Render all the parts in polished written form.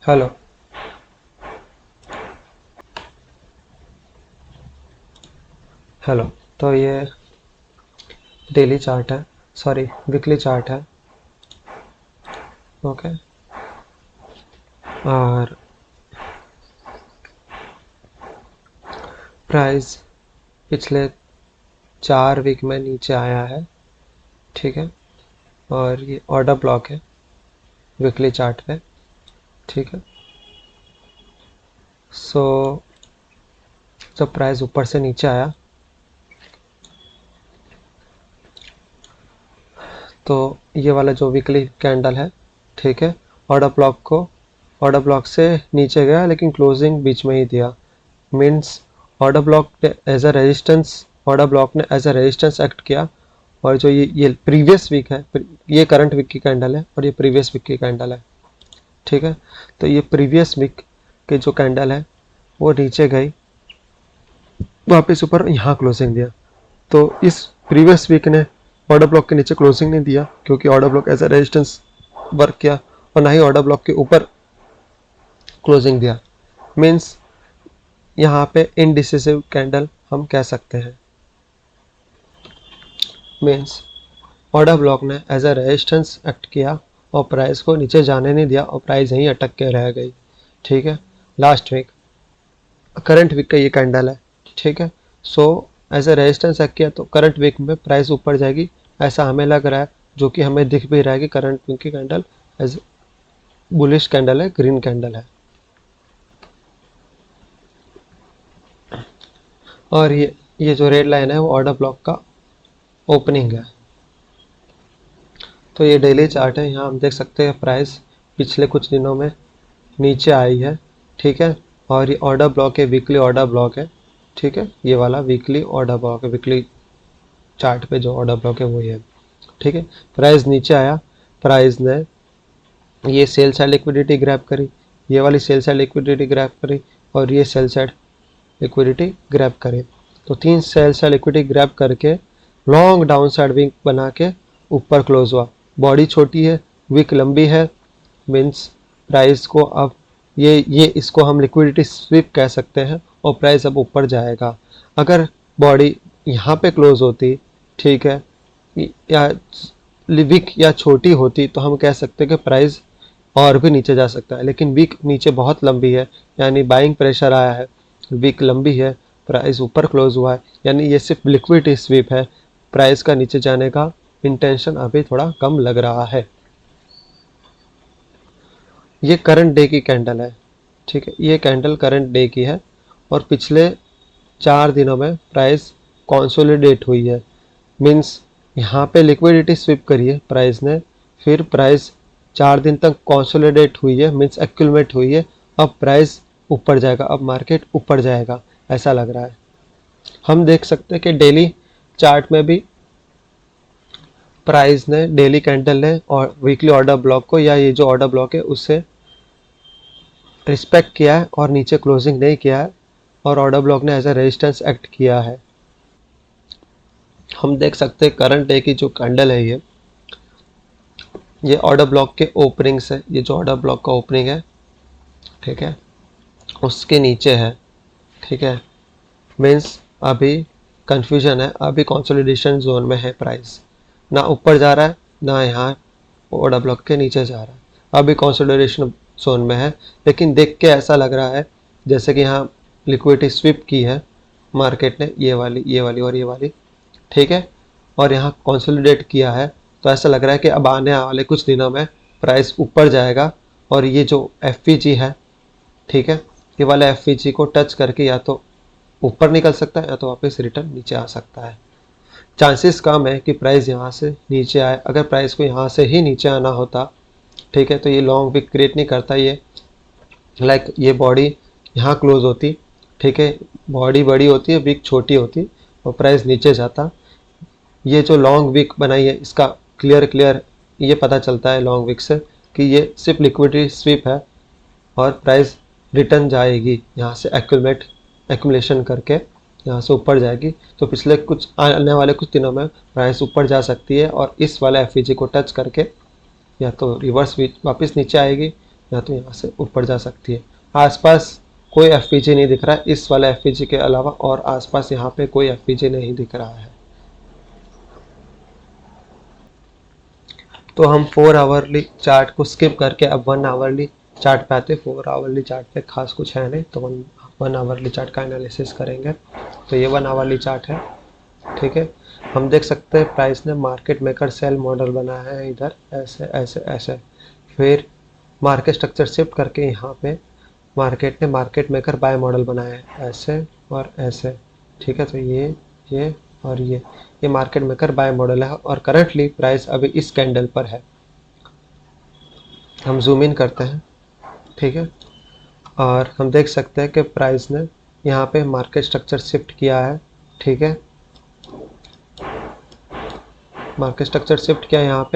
Hello. Hello. तो ये daily chart है, सॉरी वीकली चार्ट है। ओके। और प्राइस पिछले 4 वीक में नीचे आया है, ठीक है। और ये ऑर्डर ब्लॉक है वीकली चार्ट पे, ठीक है। सो जब प्राइस ऊपर से नीचे आया तो ये वाला जो वीकली कैंडल है, ठीक है, ऑर्डर ब्लॉक से नीचे गया लेकिन क्लोजिंग बीच में ही दिया। मीन्स ऑर्डर ब्लॉक ने एज अ रेजिस्टेंस एक्ट किया। और जो ये प्रीवियस वीक है, ये करंट वीक की कैंडल है और ये प्रीवियस वीक की कैंडल है, ठीक है। तो ये प्रीवियस वीक की जो कैंडल है वो नीचे गई, वापस ऊपर यहाँ क्लोजिंग दिया। तो इस प्रीवियस वीक ने ऑर्डर ब्लॉक के नीचे क्लोजिंग नहीं दिया क्योंकि order block as a resistance work किया, और ना ही ऑर्डर ब्लॉक के ऊपर क्लोजिंग दिया। मीन्स यहाँ पे इनडिसिसिव कैंडल हम कह सकते हैं। मीन्स ऑर्डर ब्लॉक ने एज अ रेजिस्टेंस एक्ट किया और प्राइस को नीचे जाने नहीं दिया और प्राइस यहीं अटक के रह गई, ठीक है। लास्ट वीक करंट वीक का ये कैंडल है, ठीक है। So as a resistance act किया तो करंट वीक में प्राइस ऊपर जाएगी, ऐसा हमें लग रहा है, जो कि हमें दिख भी रहा है कि करंट वीक की कैंडल एज बुलिश कैंडल है, ग्रीन कैंडल है। और ये जो रेड लाइन है वो ऑर्डर ब्लॉक का ओपनिंग है। तो ये डेली चार्ट है, यहाँ हम देख सकते हैं प्राइस पिछले कुछ दिनों में नीचे आई है, ठीक है। और ये ऑर्डर ब्लॉक है, वीकली ऑर्डर ब्लॉक है, ठीक है। ये वाला वीकली ऑर्डर ब्लॉक है, वीकली चार्ट पे जो ऑर्डर ब्लॉक है वही है, ठीक है। प्राइस नीचे आया, प्राइस ने ये सेल साइड लिक्विडिटी ग्रैब करी, ये वाली सेल साइड लिक्विडिटी ग्रैब करी और ये सेल साइड लिक्विडिटी ग्रैब करे। तो 3 सेल साइड लिक्विडिटी ग्रैब करके लॉन्ग डाउन साइड विक बना के ऊपर क्लोज हुआ। बॉडी छोटी है, विक लंबी है, मीन्स प्राइस को अब ये इसको हम लिक्विडिटी स्वीप कह सकते हैं और प्राइस अब ऊपर जाएगा। अगर बॉडी यहाँ पे क्लोज होती, ठीक है, या विक या छोटी होती तो हम कह सकते हैं कि प्राइस और भी नीचे जा सकता है, लेकिन विक नीचे बहुत लंबी है, यानी बाइंग प्रेशर आया है, विक लंबी है, प्राइस ऊपर क्लोज हुआ है, यानी ये सिर्फ लिक्विडिटी स्वीप है। प्राइस का नीचे जाने का इंटेंशन अभी थोड़ा कम लग रहा है। ये करंट डे की कैंडल है, ठीक है। ये कैंडल करंट डे की है और पिछले 4 दिनों में प्राइस कॉन्सोलिडेट हुई है। मीन्स यहाँ पे लिक्विडिटी स्वीप करी है प्राइस ने, फिर प्राइस 4 दिन तक कॉन्सोलिडेट हुई है, मीन्स एक्यूमुलेट हुई है। अब प्राइस ऊपर जाएगा, अब मार्केट ऊपर जाएगा, ऐसा लग रहा है। हम देख सकते हैं कि डेली चार्ट में भी प्राइस ने डेली कैंडल ने और वीकली ऑर्डर ब्लॉक को, या ये जो ऑर्डर ब्लॉक है उससे रिस्पेक्ट किया है और नीचे क्लोजिंग नहीं किया है, और ऑर्डर ब्लॉक ने एज अ रेजिस्टेंस एक्ट किया है। हम देख सकते हैं करंट डे की जो कैंडल है, ये ऑर्डर ब्लॉक के ओपनिंग से, ये जो ऑर्डर ब्लॉक का ओपनिंग है, ठीक है, उसके नीचे है, ठीक है। मीन्स अभी कंफ्यूजन है, अभी कंसोलिडेशन जोन में है प्राइस, ना ऊपर जा रहा है ना यहाँ ऑर्डर ब्लॉक के नीचे जा रहा है, अभी कंसोलिडेशन जोन में है। लेकिन देख के ऐसा लग रहा है जैसे कि यहाँ लिक्विडिटी स्वीप की है मार्केट ने, ये वाली और ये वाली, ठीक है, और यहाँ कंसोलिडेट किया है। तो ऐसा लग रहा है कि अब आने वाले कुछ दिनों में प्राइस ऊपर जाएगा और ये जो एफ है, ठीक है, ये वाला एफ को टच करके या तो ऊपर निकल सकता है या तो वापस रिटर्न नीचे आ सकता है। चांसेस कम है कि प्राइस यहाँ से नीचे आए। अगर प्राइस को यहाँ से ही नीचे आना होता, ठीक है, तो ये लॉन्ग विक क्रिएट नहीं करता, ये लाइक ये बॉडी यहाँ क्लोज होती, ठीक है, बॉडी बड़ी होती है, विक छोटी होती और प्राइस नीचे जाता। ये जो लॉन्ग विक बनाई है इसका क्लियर ये पता चलता है लॉन्ग विक से कि ये सिर्फ लिक्विडिटी स्वीप है और प्राइस रिटर्न जाएगी, यहाँ से एक्यूमुलेशन करके यहाँ से ऊपर जाएगी। तो पिछले कुछ आने वाले कुछ दिनों में प्राइस ऊपर जा सकती है और इस वाले एफ को टच करके या तो रिवर्स वापस नीचे आएगी या तो यहाँ से ऊपर जा सकती है। आसपास कोई एफपीजी नहीं दिख रहा है इस वाले एफपीजी के अलावा, और आसपास यहाँ पे कोई एफपीजी नहीं दिख रहा है। तो हम 4 आवरली चार्ट को स्किप करके अब 1 आवरली चार्ट पे आते। 4 आवरली चार्ट पे खास कुछ है नहीं, तो 1 आवरली चार्ट का एनालिसिस करेंगे। तो ये 1 आवरली चार्ट है, ठीक है। हम देख सकते हैं प्राइस ने मार्केट मेकर सेल मॉडल बनाया है इधर, ऐसे ऐसे ऐसे, फिर मार्केट स्ट्रक्चर शिफ्ट करके यहाँ पे मार्केट ने मार्केट मेकर बाय मॉडल बनाया है, ऐसे और ऐसे, ठीक है। तो ये और ये मार्केट मेकर बाय मॉडल है, और करंटली प्राइस अभी इस कैंडल पर है। हम जूम इन करते हैं, ठीक है, और हम देख सकते हैं कि प्राइस ने यहाँ पे मार्केट स्ट्रक्चर शिफ्ट किया है, ठीक है। मार्केट स्ट्रक्चर शिफ्ट किया यहाँ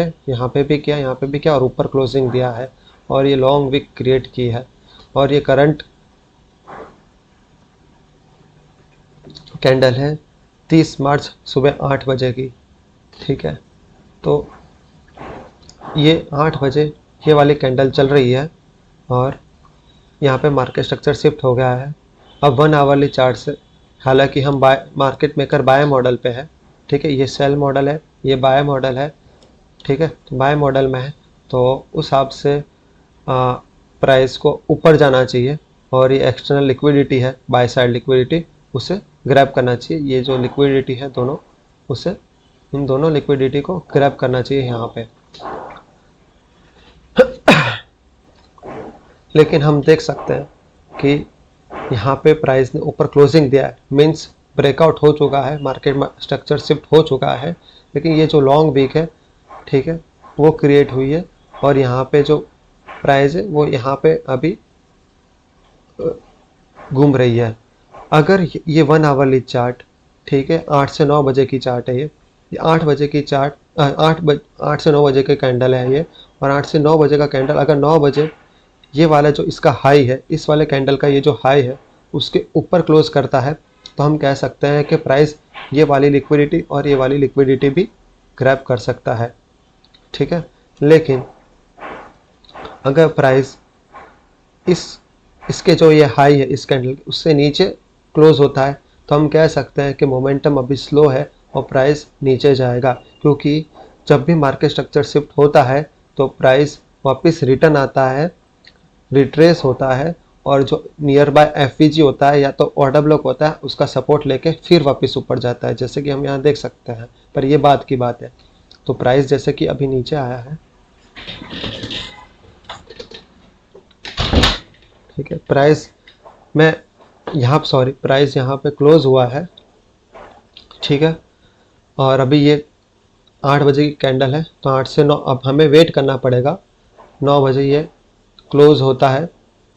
पे भी किया, यहाँ पे भी किया, और ऊपर क्लोजिंग दिया है, और ये लॉन्ग विक क्रिएट की है, और ये करंट कैंडल है 30 मार्च सुबह 8 बजे की, ठीक है। तो ये 8 बजे ये वाली कैंडल चल रही है, और यहाँ पे मार्केट स्ट्रक्चर शिफ्ट हो गया है। अब 1 आवरली चार्ट से, हालांकि हम मार्केट मेकर बाय मॉडल पे है, ठीक है, ये सेल मॉडल है, ये बाय मॉडल है, ठीक है। तो बाय मॉडल में है, तो उस हिसाब से प्राइस को ऊपर जाना चाहिए, और ये एक्सटर्नल लिक्विडिटी है, बाय साइड लिक्विडिटी, उसे ग्रैब करना चाहिए। ये जो लिक्विडिटी है दोनों, उसे इन दोनों लिक्विडिटी को ग्रैब करना चाहिए यहाँ पे। लेकिन हम देख सकते हैं कि यहाँ पे प्राइस ने ऊपर क्लोजिंग दिया है, मीन्स ब्रेकआउट हो चुका है, मार्केट में स्ट्रक्चर शिफ्ट हो चुका है, लेकिन ये जो लॉन्ग वीक है, ठीक है, वो क्रिएट हुई है, और यहाँ पे जो प्राइस है वो यहाँ पे अभी घूम रही है। अगर ये 1 आवरली चार्ट, ठीक है, 8 से 9 बजे की चार्ट है, ये 8 बजे की चार्ट, 8 से 9 बजे का कैंडल है ये, और 8 से 9 बजे का कैंडल, अगर 9 बजे ये वाला जो इसका हाई है, इस वाले कैंडल का ये जो हाई है उसके ऊपर क्लोज करता है, तो हम कह सकते हैं कि प्राइस ये वाली लिक्विडिटी और ये वाली लिक्विडिटी भी ग्रैब कर सकता है, ठीक है। लेकिन अगर प्राइस इसके जो ये हाई है इस कैंडल उससे नीचे क्लोज होता है, तो हम कह सकते हैं कि मोमेंटम अभी स्लो है और प्राइस नीचे जाएगा, क्योंकि जब भी मार्केट स्ट्रक्चर शिफ्ट होता है तो प्राइस वापस रिटर्न आता है, रिट्रेस होता है, और जो नियर बाय एफवीजी होता है या तो ऑर्डर ब्लॉक होता है उसका सपोर्ट लेके फिर वापस ऊपर जाता है, जैसे कि हम यहाँ देख सकते हैं। पर ये बात की बात है। तो प्राइस जैसे कि अभी नीचे आया है, ठीक है, प्राइस में प्राइस यहाँ पे क्लोज हुआ है, ठीक है, और अभी ये 8 बजे की कैंडल है, तो 8 से 9 अब हमें वेट करना पड़ेगा। 9 बजे ये क्लोज होता है,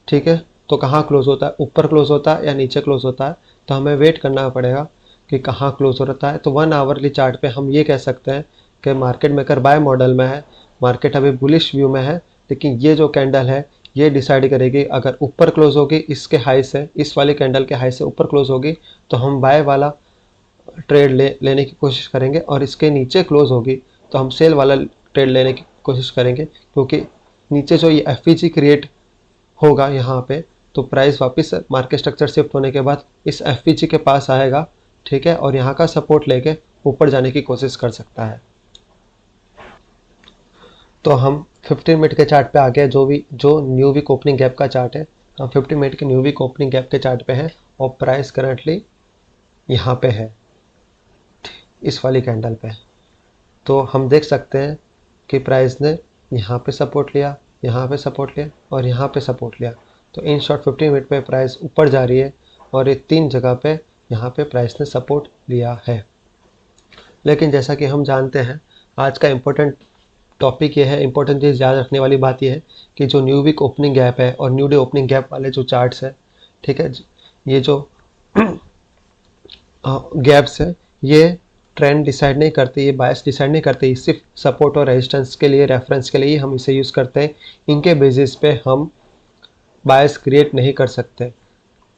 ठीक है, तो कहाँ क्लोज होता है, ऊपर क्लोज होता है या नीचे क्लोज होता है, तो हमें वेट करना पड़ेगा कि कहाँ क्लोज होता है। तो 1 आवरली चार्ट पे हम ये कह सकते हैं कि मार्केट मेकर बाय मॉडल में है, मार्केट अभी बुलिश व्यू में है, लेकिन ये जो कैंडल है ये डिसाइड करेगी, अगर ऊपर क्लोज होगी इसके हाई से, इस वाली कैंडल के हाई से ऊपर क्लोज होगी तो हम बाय वाला ट्रेड लेने की कोशिश करेंगे, और इसके नीचे क्लोज होगी तो हम सेल वाला ट्रेड लेने की कोशिश करेंगे, क्योंकि नीचे जो ये एफईजी क्रिएट होगा यहाँ पे, तो प्राइस वापस मार्केट स्ट्रक्चर शिफ्ट होने के बाद इस एफईजी के पास आएगा, ठीक है, और यहाँ का सपोर्ट लेके ऊपर जाने की कोशिश कर सकता है। तो हम 15 मिनट के चार्ट पे आ गए, जो न्यू वीक ओपनिंग गैप का चार्ट है। हम 15 मिनट के न्यू वीक ओपनिंग गैप के चार्ट पे हैं, और प्राइस करंटली यहाँ पे है, इस वाली कैंडल पे। तो हम देख सकते हैं कि प्राइस ने यहाँ पे सपोर्ट लिया, यहाँ पे सपोर्ट लिया, और यहाँ पे सपोर्ट लिया। तो इन शॉर्ट 15 मिनट पे प्राइस ऊपर जा रही है, और ये 3 जगह पे यहाँ पे प्राइस ने सपोर्ट लिया है। लेकिन जैसा कि हम जानते हैं, आज का इम्पोर्टेंट टॉपिक ये है, इम्पोर्टेंट चीज़ याद रखने वाली बात ये है कि जो न्यू वीक ओपनिंग गैप है और न्यू डे ओपनिंग गैप वाले जो चार्ट्स है, ठीक है, ये जो गैप्स है ये ट्रेंड डिसाइड नहीं करते, ये बायस डिसाइड नहीं करते, ये सिर्फ सपोर्ट और रेजिस्टेंस के लिए, रेफरेंस के लिए हम इसे यूज़ करते हैं। इनके बेसिस पे हम बायस क्रिएट नहीं कर सकते।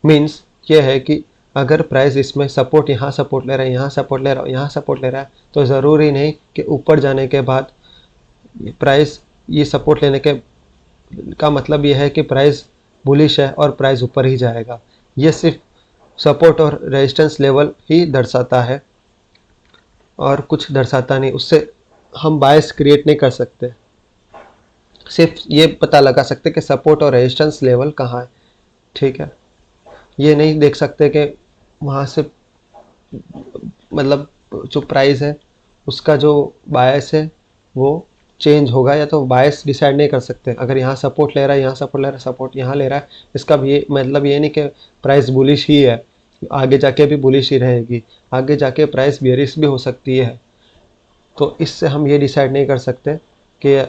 मीन्स ये है कि अगर प्राइस इसमें सपोर्ट, यहाँ सपोर्ट ले रहा है, यहाँ सपोर्ट ले रहा है, यहाँ सपोर्ट ले रहा है, तो ज़रूरी नहीं कि ऊपर जाने के बाद प्राइस ये सपोर्ट लेने के का मतलब यह है कि प्राइस बुलिश है और प्राइस ऊपर ही जाएगा। ये सिर्फ सपोर्ट और रेजिस्टेंस लेवल ही दर्शाता है और कुछ दर्शाता नहीं। उससे हम बायस क्रिएट नहीं कर सकते, सिर्फ ये पता लगा सकते कि सपोर्ट और रेजिस्टेंस लेवल कहाँ है, ठीक है। ये नहीं देख सकते कि वहाँ से मतलब जो प्राइस है उसका जो बायस है वो चेंज होगा, या तो बायस डिसाइड नहीं कर सकते। अगर यहाँ सपोर्ट ले रहा है, यहाँ सपोर्ट ले रहा है, सपोर्ट यहाँ ले रहा है, इसका भी ये मतलब ये नहीं कि प्राइस बुलिश ही है, आगे जाके भी बुलिश ही रहेगी, आगे जाके प्राइस बेयरिश भी हो सकती है। तो इससे हम ये डिसाइड नहीं कर सकते कि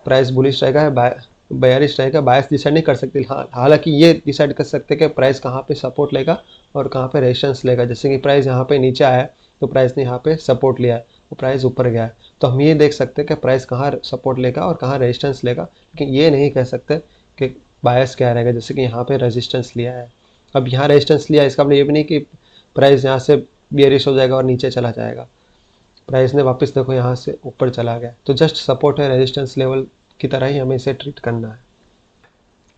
प्राइस बुलिश रहेगा या बेयरिश रहेगा, बायस डिसाइड नहीं कर सकते। हाँ, हालांकि ये डिसाइड कर सकते कि प्राइस कहाँ पे सपोर्ट लेगा और कहाँ पे रेजिस्टेंस लेगा। जैसे कि प्राइस यहाँ पे नीचे आया है तो प्राइस ने यहाँ पे सपोर्ट लिया है, वो प्राइस ऊपर गया है, तो हम ये देख सकते हैं कि प्राइस कहाँ सपोर्ट लेगा और कहाँ रेजिस्टेंस लेगा, लेकिन ये नहीं कह सकते कि बायस क्या रहेगा। जैसे कि यहाँ पे रेजिस्टेंस लिया है, अब यहाँ रेजिस्टेंस लिया, इसका मतलब ये भी नहीं कि प्राइस यहाँ से बेयरिश हो जाएगा और नीचे चला जाएगा। प्राइस ने वापस देखो यहाँ से ऊपर चला गया, तो जस्ट सपोर्ट है, रेजिस्टेंस लेवल की तरह ही हमें इसे ट्रीट करना है।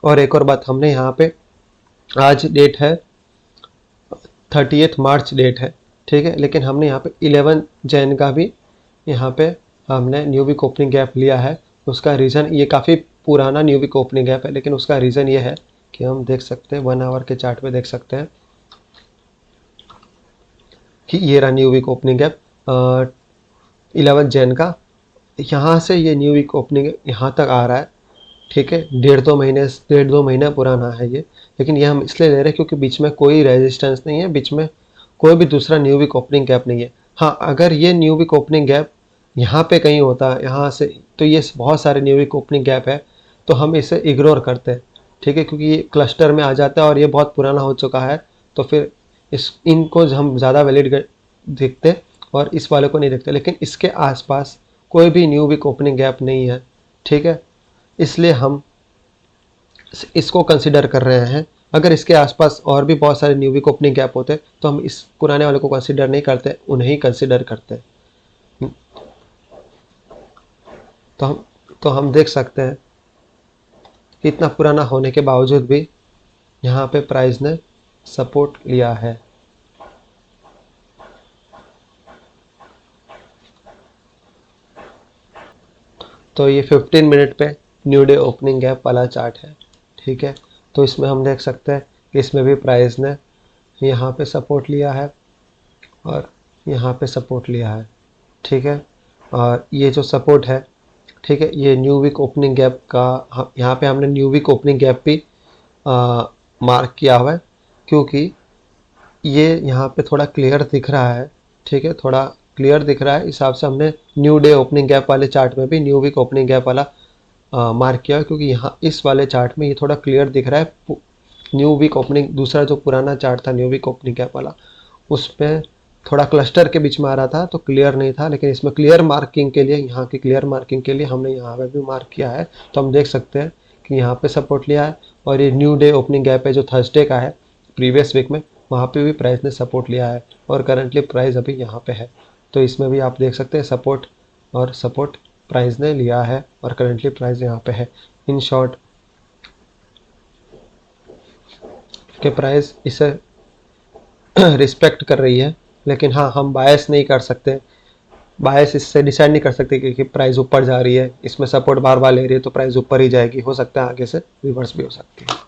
और एक और बात, हमने यहाँ पे आज डेट है 30 मार्च डेट है, ठीक है, लेकिन हमने यहाँ पे 11 जैन का भी यहाँ पे हमने न्यू वीक ओपनिंग गैप लिया है। उसका रीज़न, ये काफ़ी पुराना न्यू वीक ओपनिंग गैप है, लेकिन उसका रीज़न ये है कि हम देख सकते हैं 1 आवर के चार्ट पे देख सकते हैं कि ये रहा न्यू वीक ओपनिंग गैप 11 जैन का। यहाँ से ये न्यू वीक ओपनिंग यहाँ तक आ रहा है, ठीक है, 1.5-2 महीना पुराना है ये, लेकिन ये हम इसलिए ले रहे हैं क्योंकि बीच में कोई रेजिस्टेंस नहीं है, बीच में कोई भी दूसरा न्यू वीक ओपनिंग गैप नहीं है। हाँ, अगर ये न्यू वीक ओपनिंग गैप यहाँ पे कहीं होता है यहाँ से, तो ये बहुत सारे न्यू वीक ओपनिंग गैप है, तो हम इसे इग्नोर करते हैं, ठीक है, क्योंकि ये क्लस्टर में आ जाता है और ये बहुत पुराना हो चुका है, तो फिर इनको हम ज़्यादा वैलिड देखते और इस वाले को नहीं देखते। लेकिन इसके आसपास कोई भी न्यू वीक ओपनिंग गैप नहीं है, ठीक है, इसलिए हम इसको कंसिडर कर रहे हैं। अगर इसके आसपास और भी बहुत सारे न्यू वीक ओपनिंग गैप होते तो हम इस पुराने वाले को कंसिडर नहीं करते, उन्हें ही कंसिडर करते। तो हम देख सकते हैं कि इतना पुराना होने के बावजूद भी यहाँ पे प्राइस ने सपोर्ट लिया है। तो ये 15 मिनट पे न्यू डे ओपनिंग गैप वाला चार्ट है, ठीक है। तो इसमें हम देख सकते हैं कि इसमें भी प्राइस ने यहाँ पे सपोर्ट लिया है और यहाँ पे सपोर्ट लिया है, ठीक है। और ये जो सपोर्ट है, ठीक है, ये न्यू वीक ओपनिंग गैप का यहाँ पे हमने न्यू वीक ओपनिंग गैप भी मार्क किया हुआ है, क्योंकि ये यहाँ पे थोड़ा क्लियर दिख रहा है, ठीक है, थोड़ा क्लियर दिख रहा है, इस हिसाब से हमने न्यू डे ओपनिंग गैप वाले चार्ट में भी न्यू वीक ओपनिंग गैप वाला मार्क किया, क्योंकि यहाँ इस वाले चार्ट में ये थोड़ा क्लियर दिख रहा है। न्यू वीक ओपनिंग, दूसरा जो पुराना चार्ट था न्यू वीक ओपनिंग गैप वाला, उसमें थोड़ा क्लस्टर के बीच में आ रहा था तो क्लियर नहीं था, लेकिन इसमें क्लियर मार्किंग के लिए, यहाँ की क्लियर मार्किंग के लिए हमने यहाँ पे भी मार्क किया है। तो हम देख सकते हैं कि यहाँ पे सपोर्ट लिया है और ये न्यू डे ओपनिंग गैप है जो थर्सडे का है प्रीवियस वीक में, वहाँ पे भी प्राइस ने सपोर्ट लिया है और करंटली प्राइस अभी यहाँ पे है। तो इसमें भी आप देख सकते हैं सपोर्ट और सपोर्ट प्राइस ने लिया है और करंटली प्राइस यहाँ पे है। इन शॉर्ट के प्राइस इसे रिस्पेक्ट कर रही है, लेकिन हाँ, हम बायस नहीं कर सकते, बायस इससे डिसाइड नहीं कर सकते कि प्राइस ऊपर जा रही है, इसमें सपोर्ट बार बार ले रही है तो प्राइस ऊपर ही जाएगी, हो सकता है आगे से रिवर्स भी हो सकती है।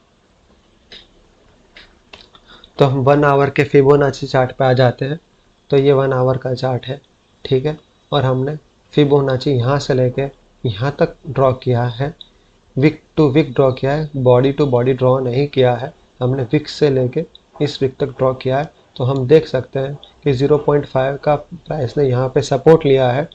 तो हम 1 आवर के फिबोनाची चार्ट पे आ जाते हैं। तो ये 1 आवर का चार्ट है, ठीक है, और हमने फिबोनाची यहाँ से लेके यहाँ तक ड्रॉ किया है, विक टू विक ड्रॉ किया है, बॉडी टू बॉडी ड्रॉ नहीं किया है, हमने विक से लेके इस विक तक ड्रॉ किया है। तो हम देख सकते हैं कि 0.5 का प्राइस ने यहाँ पे सपोर्ट लिया है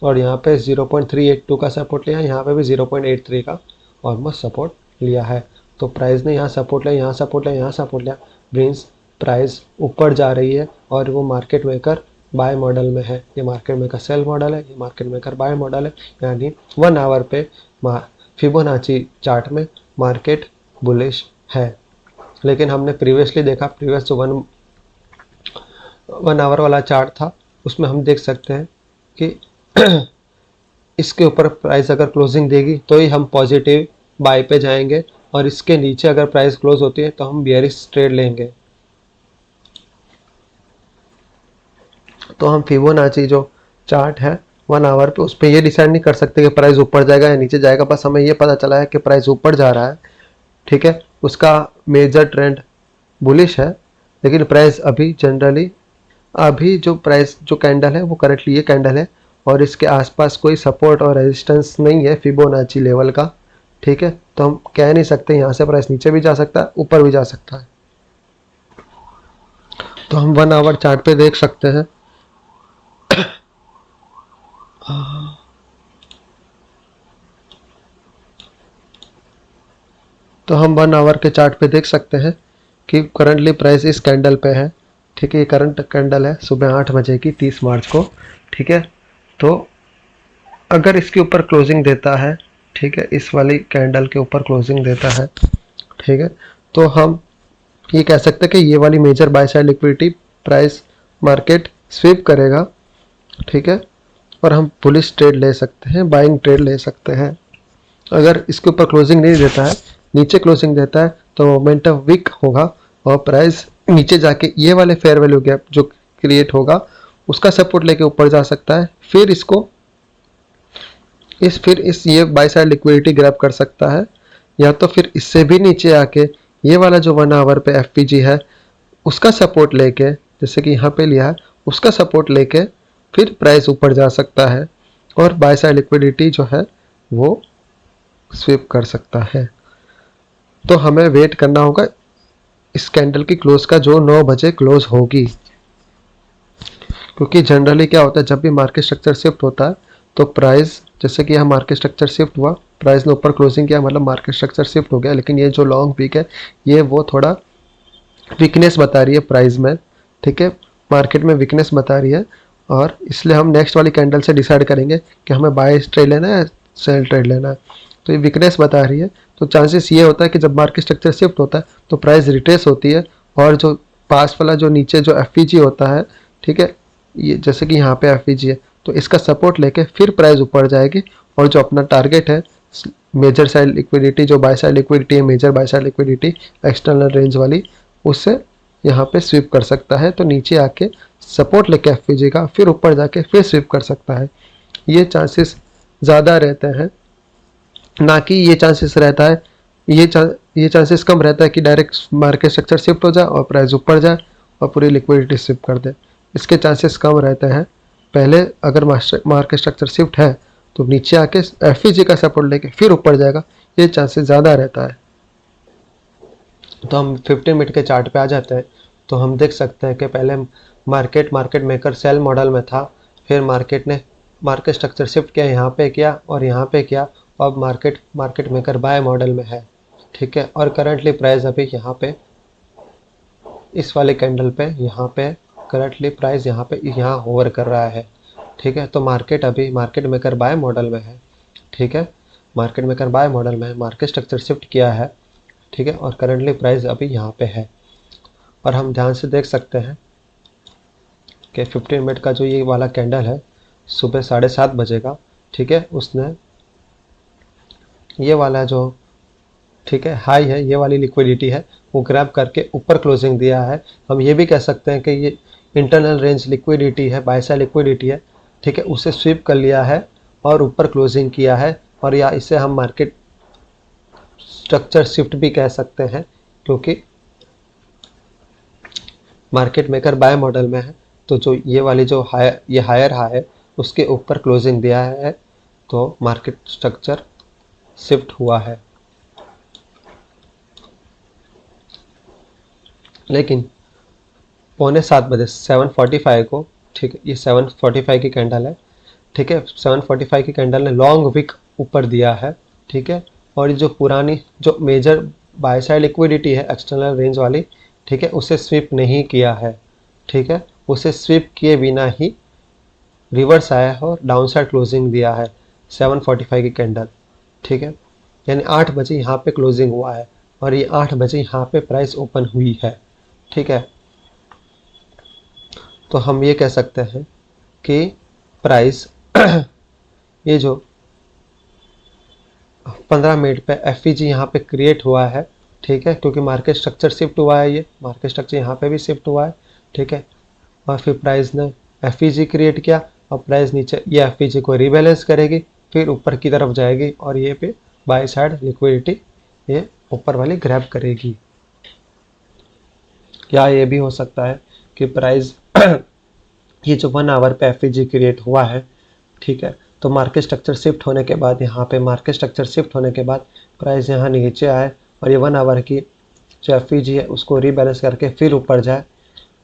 और यहाँ पे 0.382 का सपोर्ट लिया है, यहाँ पे भी 0.83 का ऑलमोस्ट सपोर्ट लिया है। तो प्राइस ने यहाँ सपोर्ट लिया, यहाँ सपोर्ट लिया, यहाँ सपोर्ट लिया, मीन्स प्राइस ऊपर जा रही है और वो मार्केट मेकर बाय मॉडल में है। ये मार्केट मेकर सेल मॉडल है, ये मार्केट मेकर बाय मॉडल है, यानी 1 आवर पे फिबोनाची चार्ट में मार्केट बुलिश है। लेकिन हमने प्रीवियसली देखा, प्रीवियस जो 1 आवर वाला चार्ट था उसमें हम देख सकते हैं कि इसके ऊपर प्राइस अगर क्लोजिंग देगी तो ही हम पॉजिटिव बाय पे जाएंगे और इसके नीचे अगर प्राइस क्लोज होती है तो हम बियरिश ट्रेड लेंगे। तो हम फिबोनाची जो चार्ट है 1 आवर पे, उस पर ये डिसाइड नहीं कर सकते कि प्राइस ऊपर जाएगा या नीचे जाएगा, बस हमें ये पता चला है कि प्राइस ऊपर जा रहा है, ठीक है। उसका मेजर ट्रेंड बुलिश है, लेकिन प्राइस अभी जनरली, अभी जो प्राइस जो कैंडल है वो करेक्टली ये कैंडल है और इसके आसपास कोई सपोर्ट और रेजिस्टेंस नहीं है फिबोनाची लेवल का, ठीक है। तो हम कह नहीं सकते यहाँ से प्राइस नीचे भी जा सकता है, ऊपर भी जा सकता है। तो हम 1 आवर चार्ट पे देख सकते हैं, तो हम 1 आवर के चार्ट पे देख सकते हैं कि करंटली प्राइस इस कैंडल पे है, ठीक है। ये करंट कैंडल है सुबह 8 बजे की 30 मार्च को, ठीक है। तो अगर इसके ऊपर क्लोजिंग देता है, ठीक है, इस वाली कैंडल के ऊपर क्लोजिंग देता है, ठीक है, तो हम ये कह सकते हैं कि ये वाली major buy side liquidity price market sweep करेगा, ठीक है, और हम बुलिश ट्रेड ले सकते हैं, बाइंग ट्रेड ले सकते हैं। अगर इसके ऊपर क्लोजिंग नहीं देता है, नीचे क्लोजिंग देता है, तो मोमेंटम वीक होगा और प्राइस नीचे जाके ये वाले फेयर वैल्यू गैप जो क्रिएट होगा उसका सपोर्ट लेके ऊपर जा सकता है, फिर इसको फिर इस ये बाय साइड लिक्विडिटी ग्रैब कर सकता है, या तो फिर इससे भी नीचे आके ये वाला जो 1 आवर पे एफपीजी है उसका सपोर्ट लेके, जैसे कि यहाँ पे लिया है, उसका सपोर्ट लेके फिर प्राइस ऊपर जा सकता है और बाय साइड लिक्विडिटी जो है वो स्वीप कर सकता है। तो हमें वेट करना होगा इस कैंडल की क्लोज का जो 9 बजे क्लोज होगी, क्योंकि जनरली क्या होता है जब भी मार्केट स्ट्रक्चर शिफ्ट होता है तो प्राइस, जैसे कि यहाँ मार्केट स्ट्रक्चर शिफ्ट हुआ, प्राइस ने ऊपर क्लोजिंग किया, मतलब मार्केट स्ट्रक्चर शिफ्ट हो गया, लेकिन ये जो लॉन्ग वीक है ये वो थोड़ा वीकनेस बता रही है प्राइस में, ठीक है, मार्केट में वीकनेस बता रही है, और इसलिए हम नेक्स्ट वाली कैंडल से डिसाइड करेंगे कि हमें बाय ट्रेड लेना है, सेल ट्रेड लेना है। तो ये वीकनेस बता रही है, तो चांसेस ये होता है कि जब मार्केट स्ट्रक्चर शिफ्ट होता है तो प्राइस रिट्रेस होती है और जो पास वाला जो नीचे जो एफईजी होता है, ठीक है, ये जैसे कि यहाँ पे एफईजी है तो इसका सपोर्ट लेके फिर प्राइस ऊपर जाएगी और जो अपना टारगेट है मेजर साइड लिक्विडिटी, जो बाय साइड लिक्विडिटी है, major buy side liquidity external range वाली, उससे यहाँ पे स्वीप कर सकता है। तो नीचे आके सपोर्ट लेके एफईजी का फिर ऊपर जाके फिर स्वीप कर सकता है। ये चांसेस ज़्यादा रहते हैं, ना कि ये चांसेस रहता है, ये चांसेस कम रहता है कि डायरेक्ट मार्केट स्ट्रक्चर शिफ्ट हो जाए और प्राइस ऊपर जाए और पूरी लिक्विडिटी शिफ्ट कर दे। इसके चांसेस कम रहते हैं। पहले अगर मार्केट स्ट्रक्चर शिफ्ट है तो नीचे आके एफईजी का सपोर्ट लेके फिर ऊपर जाएगा, ये चांसेस ज़्यादा रहता है। तो हम 15 मिनट के चार्ट पे आ जाते हैं, तो हम देख सकते हैं कि पहले मार्केट मेकर सेल मॉडल में था, फिर मार्केट स्ट्रक्चर शिफ्ट किया, यहाँ पे किया और यहाँ पे किया, अब मार्केट मेकर बाय मॉडल में है, ठीक है। और करंटली प्राइस अभी यहाँ पे इस वाले कैंडल पे यहाँ पे करंटली प्राइस यहाँ होवर कर रहा है, ठीक है। तो मार्केट मेकर बाय मॉडल में है, ठीक है, मार्केट मेकर बाय मॉडल में है, मार्केट स्ट्रक्चर शिफ्ट किया है, ठीक है, और करंटली प्राइस अभी यहाँ पे है। और हम ध्यान से देख सकते हैं कि 15 मिनट का जो ये वाला कैंडल है सुबह 7:30 बजे का, ठीक है, उसने ये वाला जो, ठीक है, हाई है, ये वाली लिक्विडिटी है, वो ग्रैब करके ऊपर क्लोजिंग दिया है। हम ये भी कह सकते हैं कि ये इंटरनल रेंज लिक्विडिटी है, बाय साइड लिक्विडिटी है, ठीक है, उसे स्वीप कर लिया है और ऊपर क्लोजिंग किया है। और या इसे हम मार्केट स्ट्रक्चर शिफ्ट भी कह सकते हैं, क्योंकि मार्केट मेकर बाय मॉडल में है, तो जो ये वाली जो हायर हाई है उसके ऊपर क्लोजिंग दिया है, तो मार्केट स्ट्रक्चर शिफ्ट हुआ है। लेकिन 6:45 बजे 7:45 को, ठीक है, ये 7:45 की कैंडल है, ठीक है, 7:45 की कैंडल ने लॉन्ग विक ऊपर दिया है, ठीक है, और ये जो पुरानी जो मेजर बाय साइड लिक्विडिटी है एक्सटर्नल रेंज वाली, ठीक है, उसे स्वीप नहीं किया है, ठीक है, उसे स्वीप किए बिना ही रिवर्स आया है और डाउन साइड क्लोजिंग दिया है 7:45 की कैंडल, ठीक है, यानी 8 बजे यहाँ पे क्लोजिंग हुआ है और ये 8 बजे यहाँ पे प्राइस ओपन हुई है, ठीक है। तो हम ये कह सकते हैं कि प्राइस ये जो 15 मिनट पे एफ यहाँ पे क्रिएट हुआ है, ठीक है, क्योंकि मार्केट स्ट्रक्चर शिफ्ट हुआ है, ये मार्केट स्ट्रक्चर यहाँ पे भी शिफ्ट हुआ है, ठीक है। और फिर प्राइस ने एफ क्रिएट किया और प्राइस नीचे ये एफ को रीबैलेंस करेगी, फिर ऊपर की तरफ जाएगी और ये पे बाय साइड लिक्विडिटी ये ऊपर वाली ग्रैब करेगी। या ये भी हो सकता है कि प्राइस ये जो 1 आवर पे एफ क्रिएट हुआ है, ठीक है, तो मार्केट स्ट्रक्चर शिफ्ट होने के बाद यहाँ पे मार्केट स्ट्रक्चर शिफ्ट होने के बाद प्राइस यहाँ नीचे आए और ये 1 आवर की जो एफ है उसको रीबैलेंस करके फिर ऊपर जाए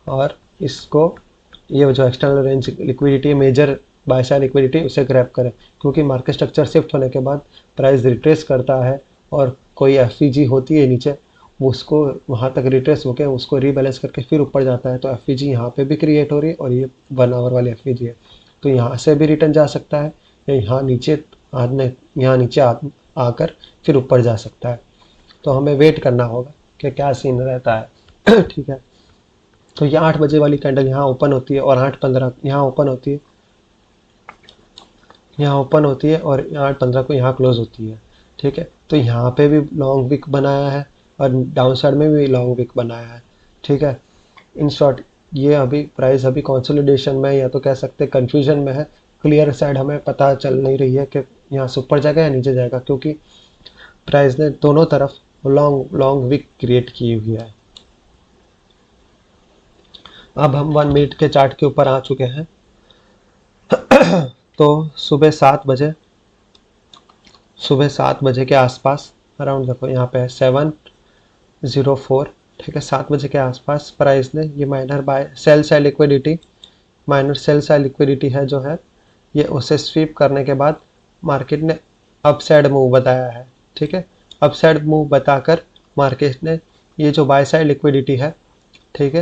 और इसको ये जो external range liquidity major buy side liquidity उसे ग्रैब करे, क्योंकि मार्केट स्ट्रक्चर शिफ्ट होने के बाद प्राइस रिट्रेस करता है और कोई एफ होती है नीचे उसको वहाँ तक रिट्रेस होकर उसको रीबैलेंस करके फिर ऊपर जाता है। तो एफ यहाँ पे भी क्रिएट हो रही है और ये 1 आवर वाली एफ है, तो यहाँ से भी रिटर्न जा सकता है या यहाँ नीचे आकर फिर ऊपर जा सकता है। तो हमें वेट करना होगा कि क्या सीन रहता है। ठीक है, तो ये 8 बजे वाली कैंडल यहाँ ओपन होती है और 8:15 यहाँ ओपन होती है, और 8:15 को यहाँ क्लोज होती है, ठीक है। तो यहाँ पे भी लॉन्ग विक बनाया है और डाउन साइड में भी लॉन्ग विक बनाया है, ठीक है। इन शॉर्ट ये अभी प्राइस अभी कंसोलिडेशन में या तो कह सकते हैं कन्फ्यूजन में है। क्लियर साइड हमें पता चल नहीं रही है कि यहाँ से ऊपर जाएगा या नीचे जाएगा, क्योंकि प्राइस ने दोनों तरफ लॉन्ग विक क्रिएट की हुई है। अब हम 1 मिनट के चार्ट के ऊपर आ चुके हैं। तो सुबह 7 बजे के आसपास अराउंड, देखो यहाँ पे 7:04, ठीक है, 7 बजे के आसपास प्राइस ने ये माइनर सेल साइड लिक्विडिटी है जो है ये उसे स्वीप करने के बाद मार्केट ने अप साइड मूव बताया है, ठीक है। अप साइड मूव बताकर मार्केट ने ये जो बाय साइड लिक्विडिटी है, ठीक है,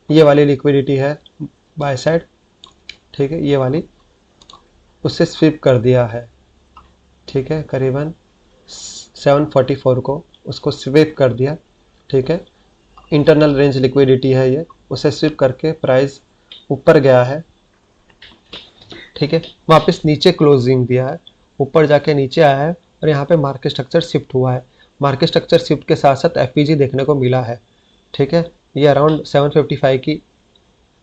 ये वाली लिक्विडिटी है बाय साइड, ठीक है, ये वाली उससे स्वीप कर दिया है, ठीक है, करीबन 7:44 को उसको स्वीप कर दिया, ठीक है। इंटरनल रेंज लिक्विडिटी है ये, उसे स्वीप करके प्राइस ऊपर गया है, ठीक है, वापस नीचे क्लोजिंग दिया है, ऊपर जाके नीचे आया है और यहाँ पे मार्केट स्ट्रक्चर शिफ्ट हुआ है। मार्केट स्ट्रक्चर शिफ्ट के साथ साथ एफ देखने को मिला है, ठीक है। ये अराउंड 7:55 की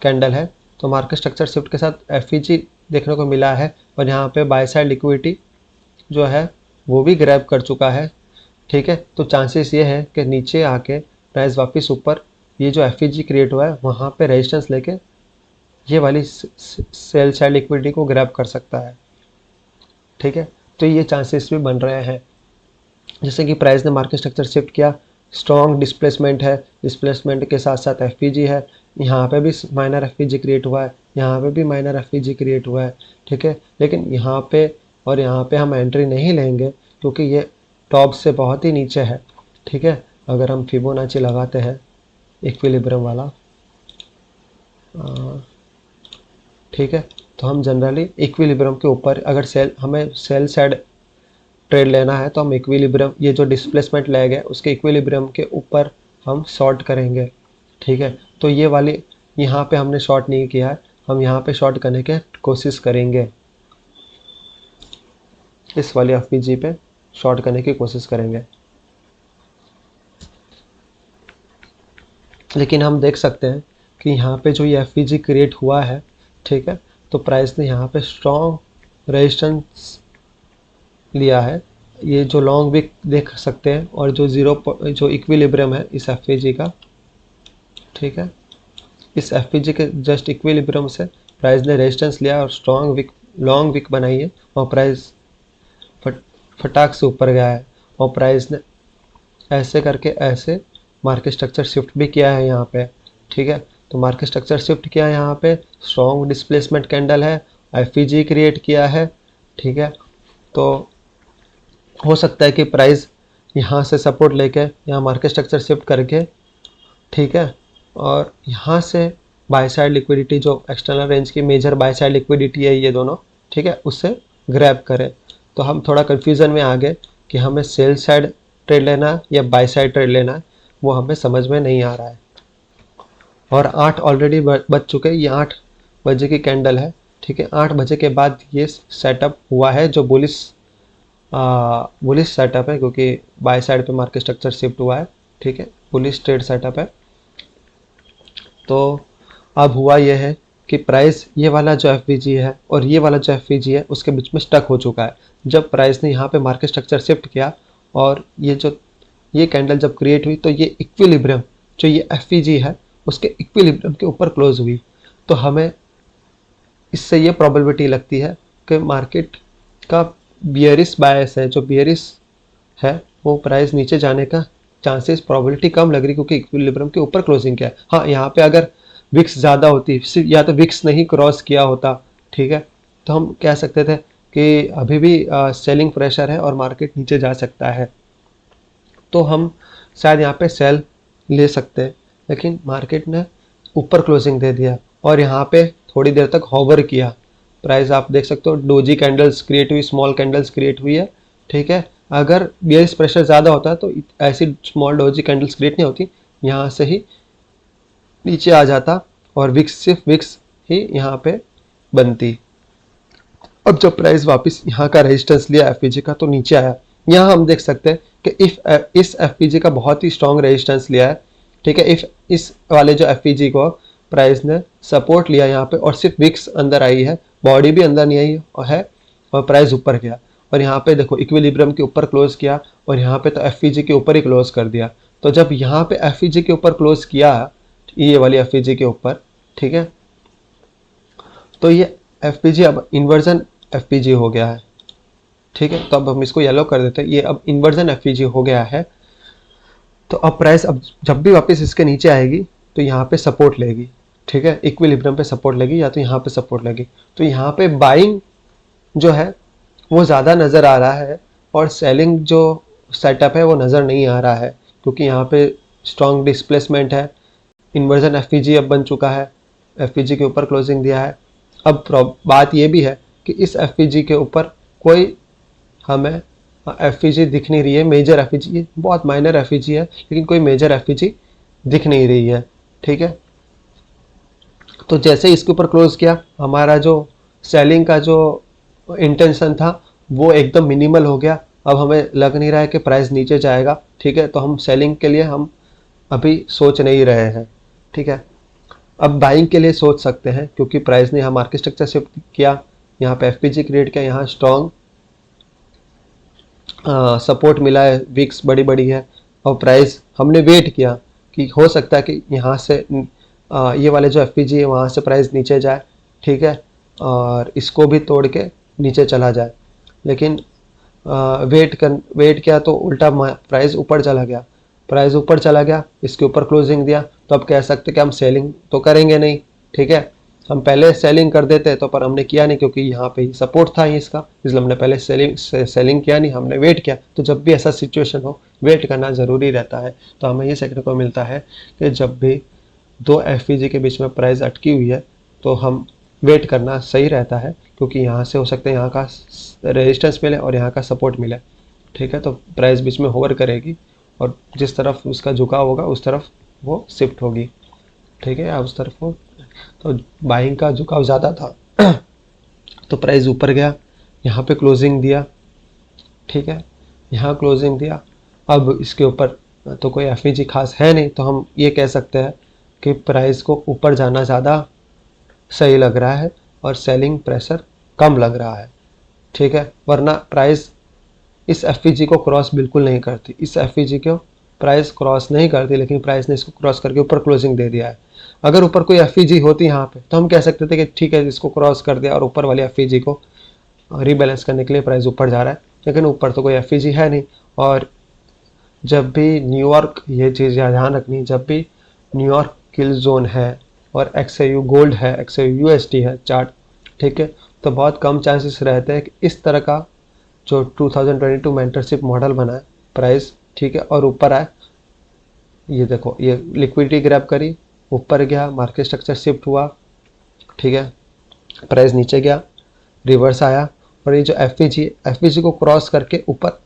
कैंडल है, तो मार्केट स्ट्रक्चर शिफ्ट के साथ एफ देखने को मिला है और यहाँ पे बाय साइड लिक्विडिटी जो है वो भी ग्रैब कर चुका है, ठीक है। तो चांसेस ये है कि नीचे आके प्राइस वापस ऊपर ये जो एफ क्रिएट हुआ है वहाँ पे रेजिस्टेंस लेके ये वाली सेल साइड लिक्विडिटी को ग्रैब कर सकता है, ठीक है। तो ये चांसेस भी बन रहे हैं। जैसे कि प्राइस ने मार्केट स्ट्रक्चर शिफ्ट किया, स्ट्रॉन्ग डिस्प्लेसमेंट है, डिस्प्लेसमेंट के साथ साथ एफ है, यहाँ पे भी माइनर एफ क्रिएट हुआ है, यहाँ पे भी माइनर एफ क्रिएट हुआ है, ठीक है। लेकिन यहाँ पे और यहाँ पे हम एंट्री नहीं लेंगे क्योंकि ये टॉप से बहुत ही नीचे है, ठीक है। अगर हम फिबोनाची लगाते हैं इक्विलिब्रियम वाला, ठीक है, तो हम जनरली इक्विलिब्रियम के ऊपर अगर हमें सेल साइड ट्रेड लेना है तो हम इक्विलिब्रियम ये जो डिस्प्लेसमेंट लेग है उसके इक्विलिब्रियम के ऊपर हम शॉर्ट करेंगे, ठीक है। तो ये वाली यहाँ पे हमने शॉर्ट नहीं किया है, हम यहाँ पे शॉर्ट करने की कोशिश करेंगे, इस वाली एफ पे शॉर्ट करने की कोशिश करेंगे। लेकिन हम देख सकते हैं कि यहाँ पे जो ये एफ क्रिएट हुआ है, ठीक है, तो प्राइस ने यहाँ पे स्ट्रॉन्ग रेजिस्टेंस लिया है। ये जो लॉन्ग विक देख सकते हैं और जो इक्विलिब्रियम है इस एफ का, ठीक है, इस एफ के जस्ट इक्विलिब्रियम से प्राइस ने रेजिस्टेंस लिया और लॉन्ग विक बनाई है और प्राइस फटाक से ऊपर गया है और प्राइस ने ऐसे करके ऐसे मार्केट स्ट्रक्चर शिफ्ट भी किया है यहाँ पे, ठीक है। तो मार्केट स्ट्रक्चर शिफ्ट किया है, यहाँ पे स्ट्रॉन्ग डिस्प्लेसमेंट कैंडल है, एफ क्रिएट किया है, ठीक है। तो हो सकता है कि प्राइस यहाँ से सपोर्ट लेके यहाँ मार्केट स्ट्रक्चर शिफ्ट करके, ठीक है, और यहाँ से बाय साइड लिक्विडिटी जो एक्सटर्नल रेंज की मेजर बाय साइड लिक्विडिटी है ये दोनों, ठीक है, उससे ग्रैब करें। तो हम थोड़ा कन्फ्यूज़न में आ गए कि हमें सेल साइड ट्रेड लेना है या बाय साइड ट्रेड लेना है, वो हमें समझ में नहीं आ रहा है। और 8 ऑलरेडी बज चुके हैं, ये 8 बजे की कैंडल है, ठीक है। 8 बजे के बाद ये सेटअप हुआ है जो बुलिश बुलिश सेटअप है क्योंकि बाय साइड पे मार्केट स्ट्रक्चर शिफ्ट हुआ है, ठीक है, बुलिश ट्रेड सेटअप है। तो अब हुआ यह है कि प्राइस ये वाला जो एफ है और ये वाला जो एफ है उसके बीच में स्टक हो चुका है। जब प्राइस ने यहाँ पे मार्केट स्ट्रक्चर शिफ्ट किया और ये कैंडल जब क्रिएट हुई तो ये इक्विलिब्रियम जो ये एफ है उसके इक्विलिब्रियम के ऊपर क्लोज हुई। तो हमें इससे ये प्रोबेबिलिटी लगती है कि मार्केट का बियरिश बायस है, जो बियरिश है वो प्राइस नीचे जाने का चांसेस प्रोबेबिलिटी कम लग रही क्योंकि इक्विलिब्रियम के ऊपर क्लोजिंग किया है। हाँ, यहाँ पे अगर विक्स ज़्यादा होती या तो विक्स नहीं क्रॉस किया होता, ठीक है, तो हम कह सकते थे कि अभी भी सेलिंग प्रेशर है और मार्केट नीचे जा सकता है, तो हम शायद यहाँ पे सेल ले सकते हैं। लेकिन मार्केट ने ऊपर क्लोजिंग दे दिया और यहाँ पे थोड़ी देर तक हॉवर किया प्राइस। आप देख सकते हो डोजी कैंडल्स क्रिएट हुई, स्मॉल कैंडल्स क्रिएट हुई है, ठीक है। अगर बियरिश प्रेशर ज़्यादा होता तो ऐसी स्मॉल डोजी कैंडल्स क्रिएट नहीं होती, यहाँ से ही नीचे आ जाता और विक्स सिर्फ विक्स ही यहाँ पे बनती। अब जब प्राइस वापस यहाँ का रेजिस्टेंस लिया एफ का तो नीचे आया। यहाँ हम देख सकते हैं कि इस एफ का बहुत ही स्ट्रॉन्ग रेजिस्टेंस लिया है, ठीक है। इफ इस वाले जो एफ को प्राइस ने सपोर्ट लिया यहाँ पे और सिर्फ विक्स अंदर आई है, बॉडी भी अंदर नहीं आई है और प्राइस ऊपर गया। और यहाँ पे देखो इक्विलिब्रियम के ऊपर क्लोज किया और यहाँ पे तो एफ के ऊपर ही क्लोज कर दिया। तो जब यहाँ पे एफ के ऊपर क्लोज किया, ये वाली एफ के ऊपर, ठीक है, तो ये एफ अब इन्वर्जन एफ हो गया है, ठीक है। तो अब हम इसको येलो कर देते हैं, ये अब इन्वर्जन एफ हो गया है। तो अब प्राइस अब जब भी वापस इसके नीचे आएगी तो यहाँ पे सपोर्ट लेगी, ठीक है, इक्विलिब्रियम पे सपोर्ट लेगी या तो यहाँ पे सपोर्ट लेगी। तो यहाँ पे बाइंग जो है वो ज़्यादा नज़र आ रहा है और सेलिंग जो सेटअप है वो नज़र नहीं आ रहा है क्योंकि यहाँ पे स्ट्रॉन्ग डिस्प्लेसमेंट है। इन्वर्जन एफ अब बन चुका है, एफ के ऊपर क्लोजिंग दिया है। अब बात ये भी है कि इस एफ के ऊपर कोई हमें एफ दिख नहीं रही है, मेजर एफ बहुत माइनर एफ है लेकिन कोई मेजर एफ दिख नहीं रही है, ठीक है। तो जैसे इसके ऊपर क्लोज किया, हमारा जो सेलिंग का जो इंटेंशन था वो एकदम मिनिमल हो गया। अब हमें लग नहीं रहा है कि प्राइस नीचे जाएगा, ठीक है। तो हम सेलिंग के लिए हम अभी सोच नहीं रहे हैं, ठीक है। अब बाइंग के लिए सोच सकते हैं क्योंकि प्राइस ने यहाँ मार्केट स्ट्रक्चर शिफ्ट किया, यहाँ पे एफ क्रिएट किया, यहाँ स्ट्रॉन्ग सपोर्ट मिला है, विक्स बड़ी बड़ी है और प्राइस हमने वेट किया कि हो सकता है कि यहाँ से ये वाले जो एफ है वहाँ से प्राइस नीचे जाए, ठीक है, और इसको भी तोड़ के नीचे चला जाए। लेकिन वेट किया तो उल्टा प्राइस ऊपर चला गया, प्राइस ऊपर चला गया, इसके ऊपर क्लोजिंग दिया। तो अब कह सकते कि हम सेलिंग तो करेंगे नहीं, ठीक है। हम पहले सेलिंग कर देते तो पर हमने किया नहीं क्योंकि यहाँ पे ही सपोर्ट था ही इसका, इसलिए हमने पहले सेलिंग किया नहीं, हमने वेट किया। तो जब भी ऐसा सिचुएशन हो वेट करना ज़रूरी रहता है। तो हमें ये सीखने को मिलता है कि जब भी दो एफ के बीच में प्राइस अटकी हुई है तो हम वेट करना सही रहता है क्योंकि यहाँ से हो सकता है यहाँ का रेजिस्टेंस मिले और यहाँ का सपोर्ट मिले, ठीक है। तो प्राइस बीच में होवर करेगी और जिस तरफ उसका झुकाव होगा उस तरफ वो शिफ्ट होगी, ठीक है, या उस तरफ वो। तो बाइंग का झुकाव ज़्यादा था तो प्राइस ऊपर गया, यहाँ पे क्लोजिंग दिया, ठीक है, यहाँ क्लोजिंग दिया। अब इसके ऊपर तो कोई एफ खास है नहीं, तो हम ये कह सकते हैं कि प्राइस को ऊपर जाना ज़्यादा सही लग रहा है और सेलिंग प्रेशर कम लग रहा है, ठीक है। वरना प्राइस इस एफ को क्रॉस बिल्कुल नहीं करती, इस एफ को प्राइस क्रॉस नहीं करती, लेकिन प्राइस ने इसको क्रॉस करके ऊपर क्लोजिंग दे दिया है। अगर ऊपर कोई एफ होती यहाँ पे तो हम कह सकते थे कि ठीक है इसको क्रॉस कर दिया और ऊपर वाली एफ को रीबैलेंस करने के लिए प्राइस ऊपर जा रहा है, लेकिन ऊपर तो कोई एफ है नहीं। और जब भी न्यूयॉर्क, ये चीज़ ध्यान रखनी, जब भी न्यूयॉर्क किल जोन है और XAU गोल्ड है, XAU USD है चार्ट, ठीक है, तो बहुत कम चांसेस रहते हैं कि इस तरह का जो 2022 मेंटरशिप मॉडल बना है प्राइस, ठीक है, और ऊपर आए। ये देखो ये लिक्विडिटी ग्रैब करी, ऊपर गया, मार्केट स्ट्रक्चर शिफ्ट हुआ, ठीक है, प्राइस नीचे गया, रिवर्स आया और ये जो एफ को क्रॉस करके ऊपर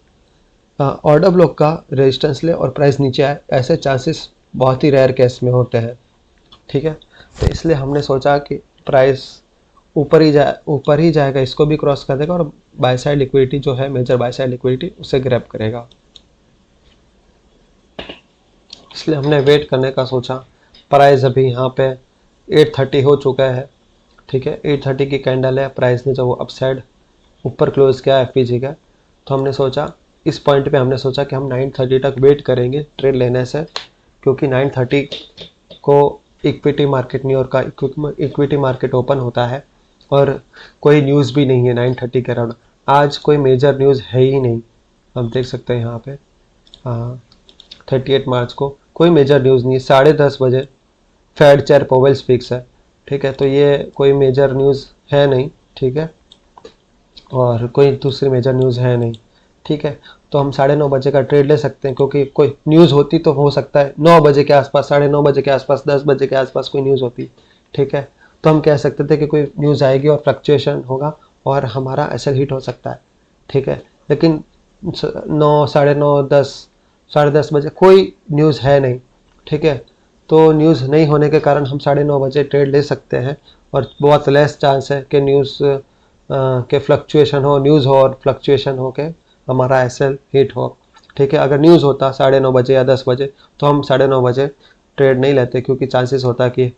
ऑर्डर ब्लॉक का रेजिस्टेंस ले और प्राइस नीचे आए, ऐसे चांसेस बहुत ही रेयर केस में होते हैं, ठीक है। तो इसलिए हमने सोचा कि प्राइस ऊपर ही जाएगा, इसको भी क्रॉस कर देगा और बाय साइड लिक्विडिटी जो है मेजर बाय साइड लिक्विडिटी उसे ग्रैब करेगा। इसलिए हमने वेट करने का सोचा। प्राइस अभी यहाँ पे 830 हो चुका है, ठीक है, 830 की कैंडल है। प्राइस ने जब वो अपसाइड ऊपर क्लोज किया एफपीजी का, तो हमने सोचा इस पॉइंट पे हमने सोचा कि हम 930 तक वेट करेंगे ट्रेड लेने से, क्योंकि 930 को इक्विटी मार्केट न्यूयॉर्क का इक्विटी मार्केट ओपन होता है और कोई न्यूज़ भी नहीं है 930 के अराउंड। आज कोई मेजर न्यूज़ है ही नहीं, हम देख सकते हैं यहाँ पे 38 मार्च को कोई मेजर न्यूज़ नहीं है। 10:30 बजे फेड चेयर पोवेल स्पीक्स है, ठीक है, तो ये कोई मेजर न्यूज़ है नहीं, ठीक है, और कोई दूसरी मेजर न्यूज़ है नहीं, ठीक है। तो हम 9:30 बजे का ट्रेड ले सकते हैं, क्योंकि कोई न्यूज़ होती तो हो सकता है 9 बजे के आसपास, 9:30 बजे के आसपास, 10 बजे के आसपास कोई न्यूज़ होती, ठीक है, तो हम कह सकते थे कि कोई न्यूज़ आएगी और फ्लक्चुएशन होगा और हमारा एसएल हिट हो सकता है, ठीक है। लेकिन 9, 9:30, 10, 10:30 बजे कोई न्यूज़ है नहीं, ठीक है, तो न्यूज़ नहीं होने के कारण हम 9:30 बजे ट्रेड ले सकते हैं और बहुत लेस चांस है कि न्यूज़ के फ्लक्चुएशन हो, न्यूज़ हो और फ्लक्चुएशन हो के हमारा एसएल हिट हो, ठीक है। अगर न्यूज़ होता 9:30 बजे या 10 बजे तो हम 9:30 बजे ट्रेड नहीं लेते, क्योंकि चांसेस होता कि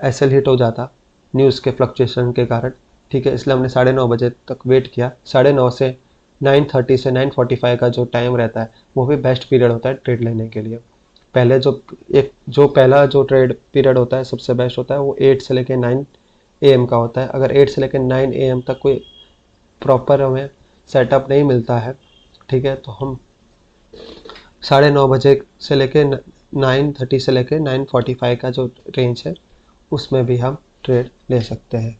एसएल हिट हो जाता न्यूज़ के फ्लक्चुएशन के कारण, ठीक है। इसलिए हमने 9:30 बजे तक वेट किया। 9:30 से 9:30 से 9:45 का जो टाइम रहता है वो भी बेस्ट पीरियड होता है ट्रेड लेने के लिए। पहला जो ट्रेड पीरियड होता है सबसे बेस्ट होता है, वो 8 से लेकर 9 AM का होता है। अगर 8 से लेकर 9 AM तक कोई प्रॉपर हमें सेटअप नहीं मिलता है, ठीक है, तो हम 9:30 बजे से लेकर 9:30 से लेकर 9:45 का जो रेंज है उसमें भी हम ट्रेड ले सकते हैं।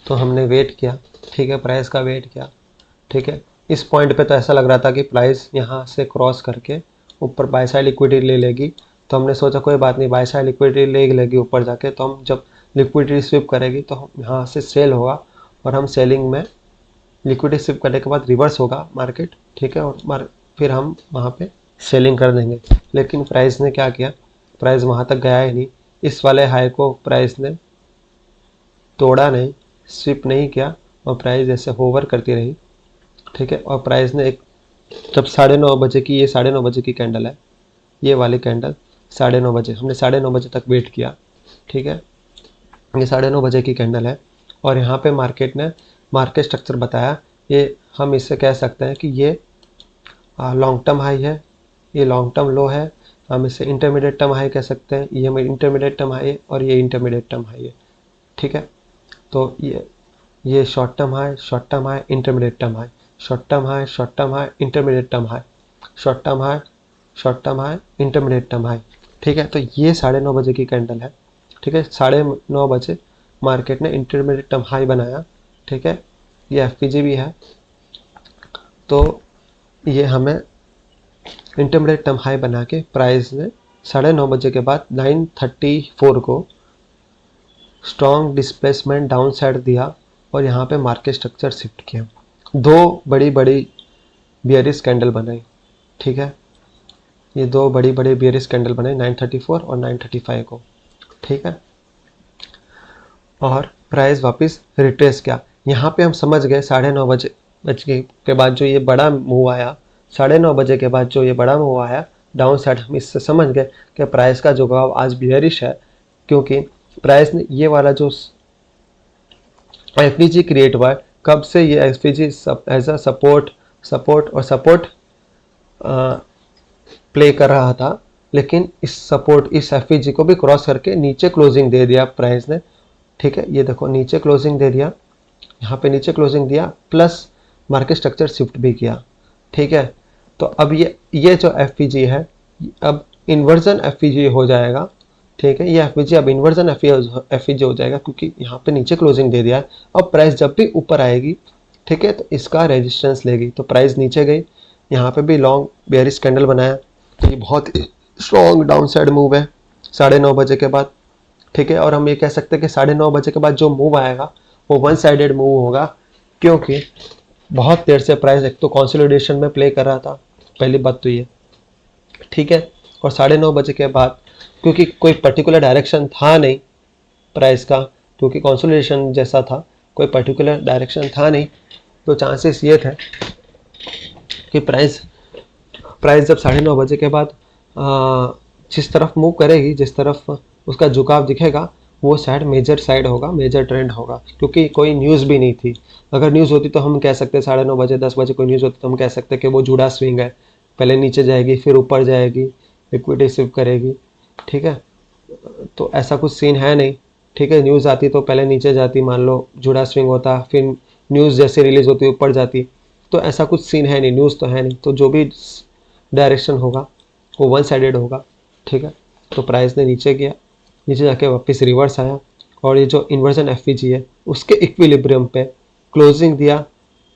तो हमने वेट किया, ठीक है, प्राइस का वेट किया, ठीक है। इस पॉइंट पे तो ऐसा लग रहा था कि प्राइस यहाँ से क्रॉस करके ऊपर बाय साइड लिक्विडिटी ले लेगी, तो हमने सोचा कोई बात नहीं, बाय साइड लिक्विडिटी ले लेगी ऊपर जाके, तो हम जब लिक्विडिटी स्विप करेगी तो हम यहाँ से सेल होगा और हम सेलिंग में लिक्विडिटी स्विप करने के बाद रिवर्स होगा मार्केट, ठीक है, और फिर हम वहाँ पे सेलिंग कर देंगे। लेकिन प्राइस ने क्या किया, प्राइस वहाँ तक गया ही नहीं। इस वाले हाई को प्राइस ने तोड़ा नहीं, स्विप नहीं किया और प्राइस ऐसे होवर करती रही, ठीक है। और प्राइस ने एक जब 9:30 बजे की, ये 9:30 बजे की कैंडल है, ये वाली कैंडल 9:30 बजे, हमने 9:30 बजे तक वेट किया, ठीक है, ये 9:30 बजे की कैंडल है। और यहाँ पे मार्केट ने मार्केट स्ट्रक्चर बताया, ये हम इससे कह सकते हैं कि ये लॉन्ग टर्म हाई है, ये लॉन्ग टर्म लो है, हम इसे इंटरमीडिएट टर्म हाई कह सकते हैं, ये इंटरमीडिएट टर्म हाई है और ये इंटरमीडिएट टर्म हाई है, ठीक है। तो ये short term high, short term high, intermediate term high, short term high, short term high, intermediate term high, short term high, short term high, intermediate term high, ठीक है। तो ये 9:30 बजे की कैंडल है, ठीक है। 9:30 बजे मार्केट ने इंटरमीडिएट टर्म हाई बनाया, ठीक है, ये एफपीजी भी है, तो ये हमें इंटरमीडिएट टर्म हाई बना के प्राइस ने 9:30 बजे के बाद 9:34 को स्ट्रॉन्ग डिस्प्लेसमेंट डाउन साइड दिया और यहाँ पे मार्केट स्ट्रक्चर शिफ्ट किया। दो बड़ी बड़ी बियरिश कैंडल बनाई, ठीक है, ये दो बड़ी बड़ी बियरिश कैंडल बनाई 9:34 और 9:35 को, ठीक है। और प्राइस वापस रिट्रेस किया। यहाँ पे हम समझ गए 9:30 बजे के बाद जो ये बड़ा मूव आया, 9:30 बजे के बाद जो ये बड़ा मूव आया डाउन साइड, हम इससे समझ गए कि प्राइस का झुकाव आज बियरिश है, क्योंकि प्राइस ने ये वाला जो एफपीजी क्रिएट हुआ है, कब से ये एफपीजी एज अ सपोर्ट प्ले कर रहा था, लेकिन इस एफपीजी को भी क्रॉस करके नीचे क्लोजिंग दे दिया प्राइस ने, ठीक है। ये देखो नीचे क्लोजिंग दे दिया, यहाँ पे नीचे क्लोजिंग दिया प्लस मार्केट स्ट्रक्चर शिफ्ट भी किया, ठीक है। तो अब ये जो एफपीजी है अब इन्वर्जन एफपीजी हो जाएगा, ठीक है, ये एफपीजी अब इन्वर्जन एफपीजी हो जाएगा, क्योंकि यहाँ पे नीचे क्लोजिंग दे दिया है। अब प्राइस जब भी ऊपर आएगी, ठीक है, तो इसका रेजिस्टेंस लेगी, तो प्राइस नीचे गई, यहाँ पे भी लॉन्ग बेयरिश कैंडल बनाया, तो ये बहुत स्ट्रॉन्ग डाउन साइड मूव है 9:30 बजे के बाद, ठीक है। और हम ये कह सकते हैं कि 9:30 बजे के बाद जो मूव आएगा वो वन साइडेड मूव होगा, क्योंकि बहुत देर से प्राइस एक तो कंसोलिडेशन में प्ले कर रहा था, पहली बात तो ये, ठीक है। और 9:30 बजे के बाद क्योंकि कोई पर्टिकुलर डायरेक्शन था नहीं प्राइस का, क्योंकि कंसोलिडेशन जैसा था, कोई पर्टिकुलर डायरेक्शन था नहीं, तो चांसेस ये थे कि प्राइस जब 9:30 बजे के बाद जिस तरफ मूव करेगी, जिस तरफ उसका झुकाव दिखेगा, वो साइड मेजर साइड होगा, मेजर ट्रेंड होगा, क्योंकि कोई न्यूज़ भी नहीं थी। अगर न्यूज़ होती तो हम कह सकते 9:30 बजे 10 बजे कोई न्यूज़ होती तो हम कह सकते कि वो जुड़ा स्विंग है, पहले नीचे जाएगी फिर ऊपर जाएगी, लिक्विडिटी शिफ्ट करेगी, ठीक है। तो ऐसा कुछ सीन है नहीं, ठीक है। न्यूज़ आती तो पहले नीचे जाती, मान लो जुड़ा स्विंग होता, फिर न्यूज़ जैसे रिलीज होती ऊपर जाती, तो ऐसा कुछ सीन है नहीं, न्यूज़ तो है नहीं। तो जो भी डायरेक्शन होगा वो वन साइडेड होगा, ठीक है। तो प्राइस ने नीचे गया, नीचे जाके वापस रिवर्स आया, और ये जो इन्वर्जन एफपीजी है उसके इक्विलिब्रियम पे क्लोजिंग दिया,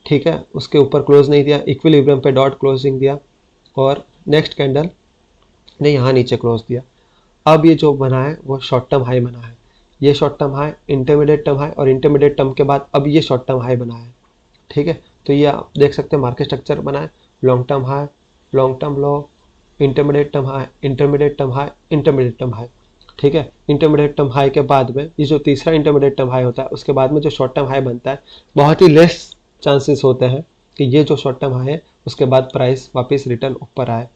ठीक है। उसके ऊपर क्लोज नहीं दिया, इक्विलिब्रियम पे डॉट क्लोजिंग दिया, और नेक्स्ट कैंडल ने यहाँ नीचे क्लोज दिया। अब ये जो बना है वो शॉर्ट टर्म हाई बना है, ये short term high, intermediate term high, और इंटरमीडिएट टर्म के बाद अब ये शॉर्ट टर्म हाई बना है, ठीक है। तो ये आप देख सकते हैं मार्केट स्ट्रक्चर बना है, long term high, long term लो, intermediate term high, intermediate term high, intermediate term high, ठीक है। इंटरमीडिएट टर्म हाई के बाद में ये जो तीसरा इंटरमीडिएट टर्म हाई होता है, उसके बाद में जो शॉर्ट टर्म हाई बनता है, बहुत ही लेस चांसेस होते हैं कि ये जो शॉर्ट टर्म हाई है उसके बाद प्राइस वापस रिटर्न ऊपर आए,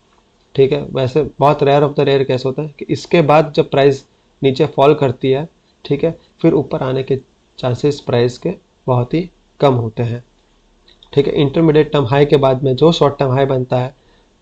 ठीक है। वैसे बहुत rare of the rare case होता है कि इसके बाद जब प्राइस नीचे फॉल करती है, ठीक है, फिर ऊपर आने के चांसेस प्राइस के बहुत ही कम होते हैं, ठीक है। इंटरमीडिएट टर्म हाई के बाद में जो शॉर्ट टर्म हाई बनता है,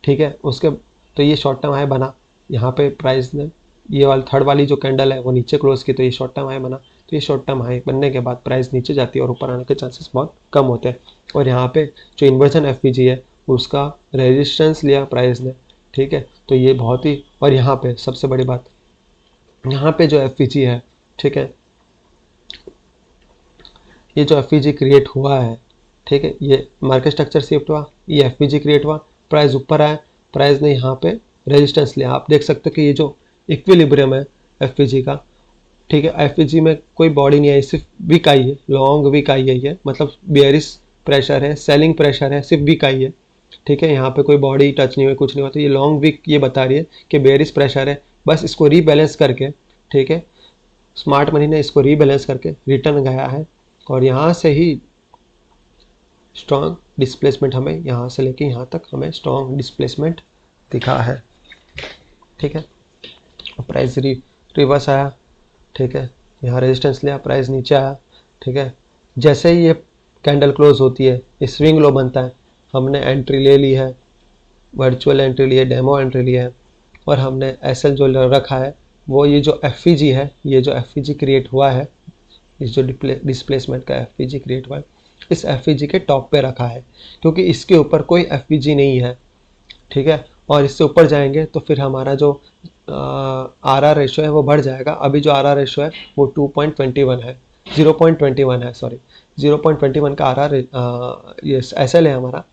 ठीक है, उसके तो ये शॉर्ट टर्म हाई बना, यहाँ पे प्राइस ने ये वाली थर्ड वाली जो कैंडल है वो नीचे क्लोज की, तो ये शॉर्ट टर्म हाई बना। तो ये शॉर्ट टर्म हाई बनने के बाद प्राइस नीचे जाती है और ऊपर आने के चांसेस बहुत कम होते हैं। और यहाँ पे जो इन्वर्जन एफपीजी है उसका रेजिस्टेंस लिया प्राइस ने, ठीक है। तो ये बहुत ही, और यहाँ पे सबसे बड़ी बात, यहाँ पे जो एफपीजी है, ठीक है, ये जो एफपीजी क्रिएट हुआ है, ठीक है, ये मार्केट स्ट्रक्चर शिफ्ट हुआ, ये एफपीजी क्रिएट हुआ, प्राइस ऊपर आया, प्राइस ने यहाँ पे रेजिस्टेंस लिया। आप देख सकते हो कि ये जो इक्विलिब्रियम है एफपीजी का, ठीक है, एफपीजी में कोई बॉडी नहीं है, सिर्फ वीक आई है, लॉन्ग वीक आई है, ये मतलब बेयरिश प्रेशर है, सेलिंग प्रेशर है, सिर्फ वीक आई है, ठीक है। यहाँ पे कोई बॉडी टच नहीं हुई, कुछ नहीं हुआ, तो ये लॉन्ग वीक ये बता रही है कि बेयरिश प्रेशर है। बस इसको रीबैलेंस करके, ठीक है, स्मार्ट मनी ने इसको रीबैलेंस करके रिटर्न गया है, और यहाँ से ही स्ट्रॉन्ग डिस्प्लेसमेंट हमें यहाँ से लेके यहाँ तक हमें स्ट्रॉन्ग डिस्प्लेसमेंट दिखा है, ठीक है। प्राइस रिवर्स आया, ठीक है, यहाँ रेजिस्टेंस लिया, प्राइस नीचे आया, ठीक है। जैसे ही ये कैंडल क्लोज होती है, ये स्विंग लो बनता है, हमने एंट्री ले ली है, वर्चुअल एंट्री ली है, डेमो एंट्री ली है, और हमने एसएल जो रखा है वो ये जो एफपीजी है, ये जो एफपीजी क्रिएट हुआ है, इस जो डिस्प्लेसमेंट का एफपीजी क्रिएट हुआ है, इस एफपीजी के टॉप पे रखा है, क्योंकि इसके ऊपर कोई एफपीजी नहीं है, ठीक है। और इससे ऊपर जाएंगे तो फिर हमारा जो आरआर रेशो है वो बढ़ जाएगा। अभी जो आरआर रेशो है वो 2.21 है, 0.21 है, सॉरी 0.21 का आरआर ये एसएल है हमारा।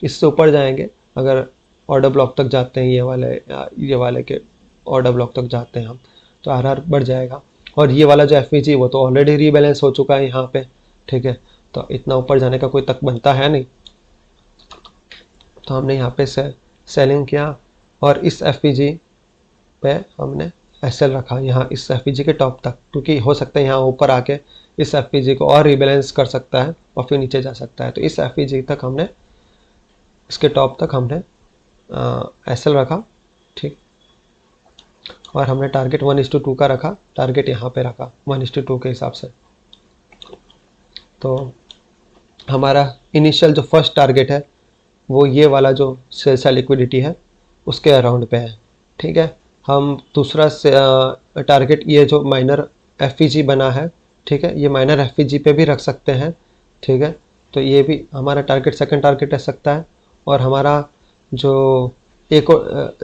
इससे ऊपर जाएंगे, अगर ऑर्डर ब्लॉक तक जाते हैं, ये वाले के ऑर्डर ब्लॉक तक जाते हैं हम, तो आरआर बढ़ जाएगा। और ये वाला जो एफपीजी वो तो ऑलरेडी रीबैलेंस हो चुका है यहाँ पे, ठीक है, तो इतना ऊपर जाने का कोई तक बनता है नहीं। तो हमने यहाँ पे सेलिंग किया, और इस एफपीजी पे हमने एसएल रखा यहाँ इस एफपीजी के टॉप तक, क्योंकि हो सकता है यहाँ ऊपर आके इस एफपीजी को और रीबैलेंस कर सकता है और फिर नीचे जा सकता है। तो इस एफपीजी तक हमने, इसके टॉप तक हमने एसएल रखा, ठीक, और हमने टारगेट 1:2 का रखा, टारगेट यहाँ पे रखा 1:2 के हिसाब से। तो हमारा इनिशियल जो फर्स्ट टारगेट है वो ये वाला जो सेल्स लिक्विडिटी है उसके अराउंड पे है, ठीक है। हम दूसरा टारगेट ये जो माइनर एफपीजी बना है, ठीक है, ये माइनर एफपीजी पे भी रख सकते हैं, ठीक है। तो ये भी हमारा टारगेट, सेकंड टारगेट रह सकता है, और हमारा जो एक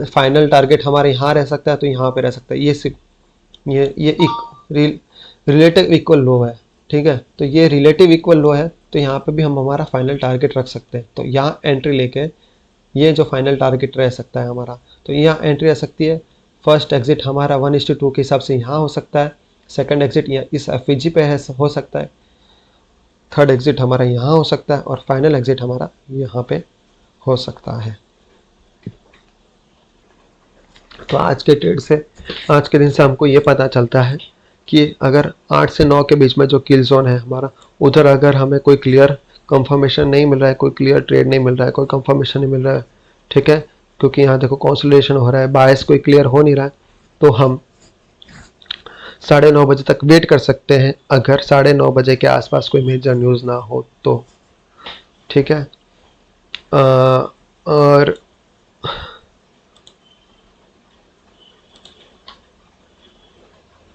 फाइनल टारगेट हमारा यहाँ रह सकता है, तो यहाँ पे रह सकता है। ये रिलेटिव इक्वल लो है, ठीक है, तो ये रिलेटिव इक्वल लो है, तो यहाँ पे भी हम हमारा फाइनल टारगेट रख सकते हैं। तो यहाँ एंट्री लेके ये जो फाइनल टारगेट रह सकता है हमारा, तो यहाँ एंट्री रह सकती है। फर्स्ट एग्जिट हमारा 1:2 के हिसाब से यहाँ हो सकता है, सेकंड एग्जिट इस एफपीजी पे हो सकता है, थर्ड एग्जिट हमारा यहाँ हो सकता है, और फाइनल एग्जिट हमारा यहाँ पे हो सकता है। तो आज के ट्रेड से, आज के दिन से हमको ये पता चलता है कि अगर 8 से 9 के बीच में जो किल जोन है हमारा, उधर अगर हमें कोई क्लियर कंफर्मेशन नहीं मिल रहा है, कोई क्लियर ट्रेड नहीं मिल रहा है, कोई कंफर्मेशन नहीं मिल रहा है, ठीक है, क्योंकि यहाँ देखो कंसोलिडेशन हो रहा है, बायस कोई क्लियर हो नहीं रहा है, तो हम 9:30 बजे तक वेट कर सकते हैं, अगर 9:30 बजे के आसपास कोई मेजर न्यूज़ ना हो तो, ठीक है। और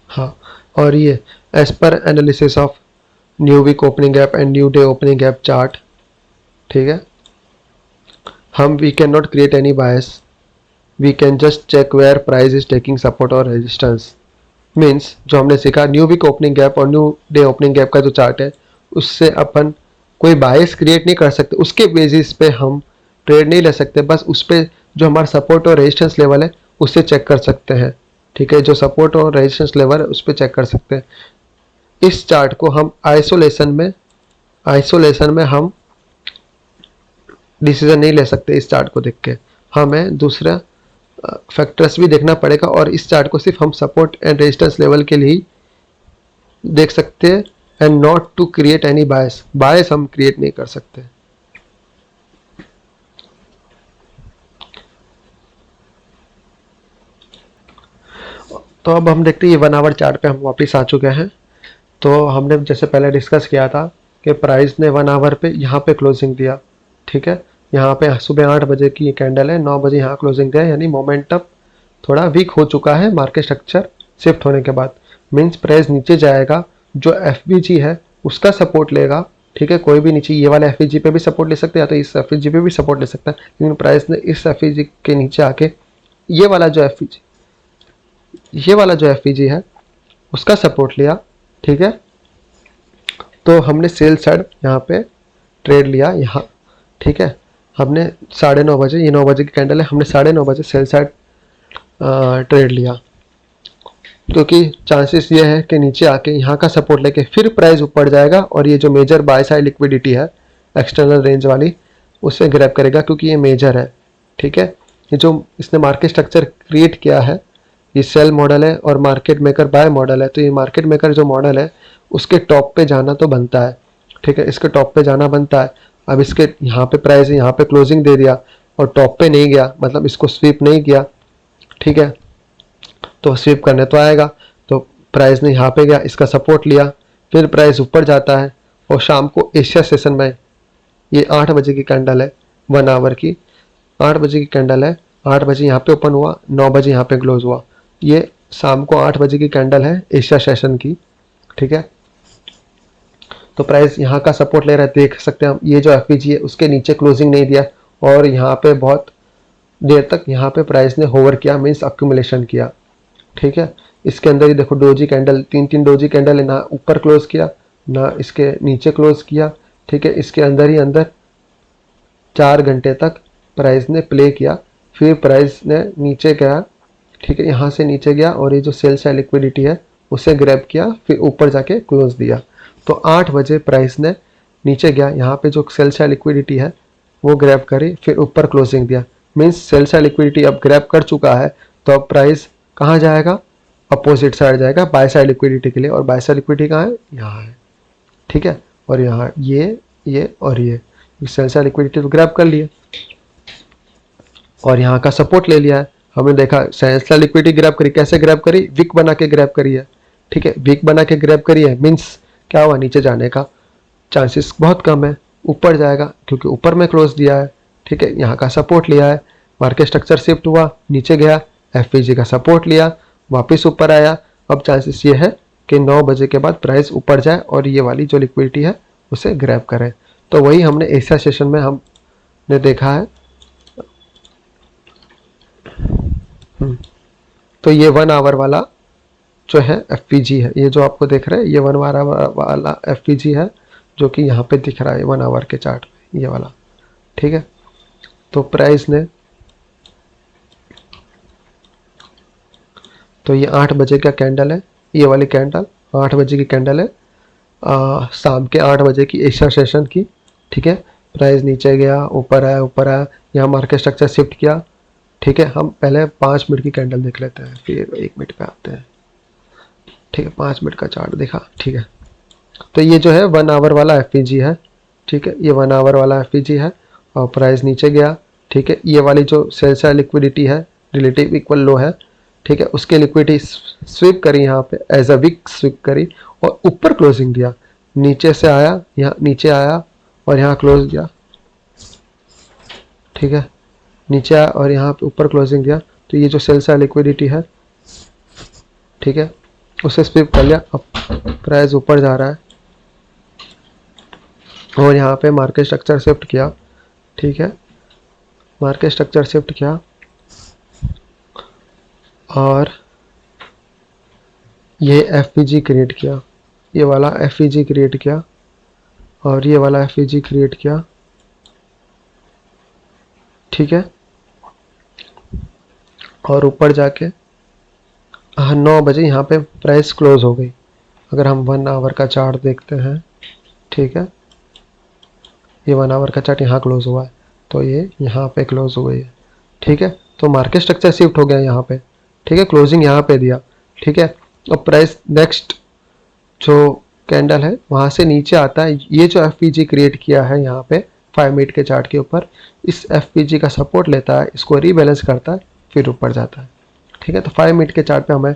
हाँ, और ये as per analysis of new week opening gap and new day opening gap chart, ठीक है, हम we can not create any bias, we can just check where price is taking support और रेजिस्टेंस। मीन्स जो हमने सीखा, new week opening gap और new day opening gap का जो चार्ट है, उससे अपन कोई बायस क्रिएट नहीं कर सकते, उसके बेसिस पे हम ट्रेड नहीं ले सकते, बस उस पर जो हमारा सपोर्ट और रेजिस्टेंस लेवल है उससे चेक कर सकते हैं, ठीक है, जो सपोर्ट और रेजिस्टेंस लेवल है उस पर चेक कर सकते हैं। इस चार्ट को हम आइसोलेशन में हम डिसीजन नहीं ले सकते। इस चार्ट को देख के हमें दूसरा फैक्टर्स भी देखना पड़ेगा, और इस चार्ट को सिर्फ हम सपोर्ट एंड रेजिस्टेंस लेवल के लिए ही देख सकते हैं, and not to create any bias, bias हम क्रिएट नहीं कर सकते। तो अब हम देखते हैं ये 1 आवर चार्ट पे हम वापस आ चुके हैं। तो हमने जैसे पहले डिस्कस किया था कि प्राइस ने 1 आवर पे यहाँ पे क्लोजिंग दिया, ठीक है, यहाँ पे सुबह 8 बजे की कैंडल है, 9 बजे यहाँ क्लोजिंग दिया, यानी मोमेंटम थोड़ा वीक हो चुका है मार्केट स्ट्रक्चर शिफ्ट होने के बाद। मीन्स प्राइस नीचे जाएगा, जो एफबीजी है उसका सपोर्ट लेगा, ठीक है, कोई भी नीचे ये वाला एफबीजी पे भी सपोर्ट ले सकते हैं, या तो इस एफबीजी पे भी सपोर्ट ले सकता है, लेकिन प्राइस ने इस एफबीजी के नीचे आके ये वाला जो एफबीजी है उसका सपोर्ट लिया, ठीक है। तो हमने सेल साइड यहाँ पे ट्रेड लिया यहाँ, ठीक है, हमने 9:30 बजे, ये 9 बजे की कैंडल है, हमने 9:30 बजे सेल साइड ट्रेड लिया, क्योंकि चांसेस ये है कि नीचे आके यहाँ का सपोर्ट लेके फिर प्राइस ऊपर जाएगा, और ये जो मेजर बाय साइड लिक्विडिटी है एक्सटर्नल रेंज वाली, उससे ग्रैब करेगा, क्योंकि ये मेजर है, ठीक है। ये जो इसने मार्केट स्ट्रक्चर क्रिएट किया है, ये सेल मॉडल है और मार्केट मेकर बाय मॉडल है, तो ये मार्केट मेकर जो मॉडल है उसके टॉप पे जाना तो बनता है, ठीक है, इसके टॉप पे जाना बनता है। अब इसके यहाँ पे प्राइस यहाँ पे क्लोजिंग दे दिया और टॉप पे नहीं गया, मतलब इसको स्वीप नहीं किया, ठीक है, तो स्वीप करने तो आएगा, तो प्राइस ने यहाँ पे गया, इसका सपोर्ट लिया, फिर प्राइस ऊपर जाता है, और शाम को एशिया सेशन में ये 8 बजे की कैंडल है, 1 आवर की 8 बजे की कैंडल है, 8 बजे यहाँ पे ओपन हुआ, 9 बजे यहाँ पे क्लोज हुआ, ये शाम को 8 बजे की कैंडल है एशिया सेशन की, ठीक है। तो प्राइस यहाँ का सपोर्ट ले रहा है, देख सकते हैं हम, ये जो एफपीजी है उसके नीचे क्लोजिंग नहीं दिया, और यहाँ पे बहुत देर तक यहाँ पे प्राइस ने होवर किया, मीन्स अक्यूमुलेशन किया, ठीक है। इसके अंदर ही देखो डोजी कैंडल, 3 डोजी कैंडल है, ना ऊपर क्लोज किया ना इसके नीचे क्लोज किया, ठीक है, इसके अंदर ही अंदर 4 घंटे तक प्राइस ने प्ले किया, फिर प्राइस ने नीचे गया, ठीक है, यहाँ से नीचे गया, और ये जो सेल साइड लिक्विडिटी है उसे ग्रैब किया, फिर ऊपर जाके क्लोज दिया। तो 8 बजे प्राइस ने नीचे गया, यहाँ पे जो सेल साइड लिक्विडिटी है वो ग्रैब करी, फिर ऊपर क्लोजिंग दिया, मीन्स सेल साइड लिक्विडिटी अब ग्रैब कर चुका है, तो अब प्राइस कहाँ जाएगा, अपोजिट साइड जाएगा बाय साइड लिक्विडिटी के लिए, और बाय साइड लिक्विडिटी कहाँ है, यहाँ है, ठीक है, और यहाँ ये और ये सेल साइड लिक्विडिटी तो ग्रैब कर लिया, और यहाँ का सपोर्ट ले लिया है। हमने देखा सेल साइड लिक्विडिटी ग्रैब करी, कैसे ग्रैब करी, विक बना के ग्रैब करी है, ठीक है, विक बना के ग्रैब करी है, मीन्स क्या हुआ, नीचे जाने का चांसेस बहुत कम है, ऊपर जाएगा क्योंकि ऊपर में क्लोज दिया है, ठीक है, यहाँ का सपोर्ट लिया है, मार्केट स्ट्रक्चर शिफ्ट हुआ, नीचे गया, एफपीजी का सपोर्ट लिया, वापस ऊपर आया, अब चांसेस ये है कि 9 बजे के बाद प्राइस ऊपर जाए और ये वाली जो लिक्विडिटी है उसे ग्रैब करें। तो वही हमने एशिया सेशन में हमने देखा है। तो ये 1 आवर वाला जो है एफपीजी है, ये जो आपको देख रहे हैं ये 1 आवर वाला एफपीजी है, जो कि यहाँ पे दिख रहा है 1 आवर के चार्ट में, ये वाला, ठीक है। तो प्राइस ने, तो ये 8 बजे का कैंडल है, ये वाली कैंडल 8 बजे की कैंडल है, शाम के 8 बजे की एशिया सेशन की, ठीक है। प्राइस नीचे गया, ऊपर आया, यहाँ मार्केट स्ट्रक्चर शिफ्ट किया, ठीक है, हम पहले 5 मिनट की कैंडल देख लेते हैं, फिर 1 मिनट पे आते हैं। ठीक है, 5 मिनट का चार्ट देखा। ठीक है, तो ये जो है 1 आवर वाला एफईजी है। ठीक है, ये 1 आवर वाला एफईजी है और प्राइस नीचे गया। ठीक है, ये वाली जो सेल साइड लिक्विडिटी है रिलेटिव इक्वल लो है। ठीक है, उसके लिक्विडिटी स्विप करी यहाँ पे एज अ वीक स्विप करी और ऊपर क्लोजिंग दिया। नीचे से आया, यहाँ नीचे आया और यहाँ क्लोज दिया। ठीक है, नीचे आया और यहाँ पे ऊपर क्लोजिंग दिया। तो ये जो सेल साइड लिक्विडिटी है, ठीक है, उसे स्विप कर लिया। अब प्राइस ऊपर जा रहा है और यहाँ पे मार्केट स्ट्रक्चर शिफ्ट किया। ठीक है, मार्केट स्ट्रक्चर शिफ्ट किया और ये एफईजी क्रिएट किया, ये वाला एफईजी क्रिएट किया और ये वाला एफईजी क्रिएट किया। ठीक है, और ऊपर जाके 9 बजे यहाँ पे प्राइस क्लोज हो गई। अगर हम 1 आवर का चार्ट देखते हैं, ठीक है, ये 1 आवर का चार्ट यहाँ क्लोज हुआ है, तो ये यहाँ पे क्लोज हो गई है। ठीक है, तो मार्केट स्ट्रक्चर शिफ्ट हो गया यहाँ पे। ठीक है, क्लोजिंग यहाँ पे दिया। ठीक है, अब प्राइस नेक्स्ट जो कैंडल है वहाँ से नीचे आता है। ये जो एफपीजी क्रिएट किया है यहाँ पे 5 मिनट के चार्ट के ऊपर, इस एफपीजी का सपोर्ट लेता है, इसको रीबैलेंस करता है, फिर ऊपर जाता है। ठीक है, तो 5 मिनट के चार्ट पे हमें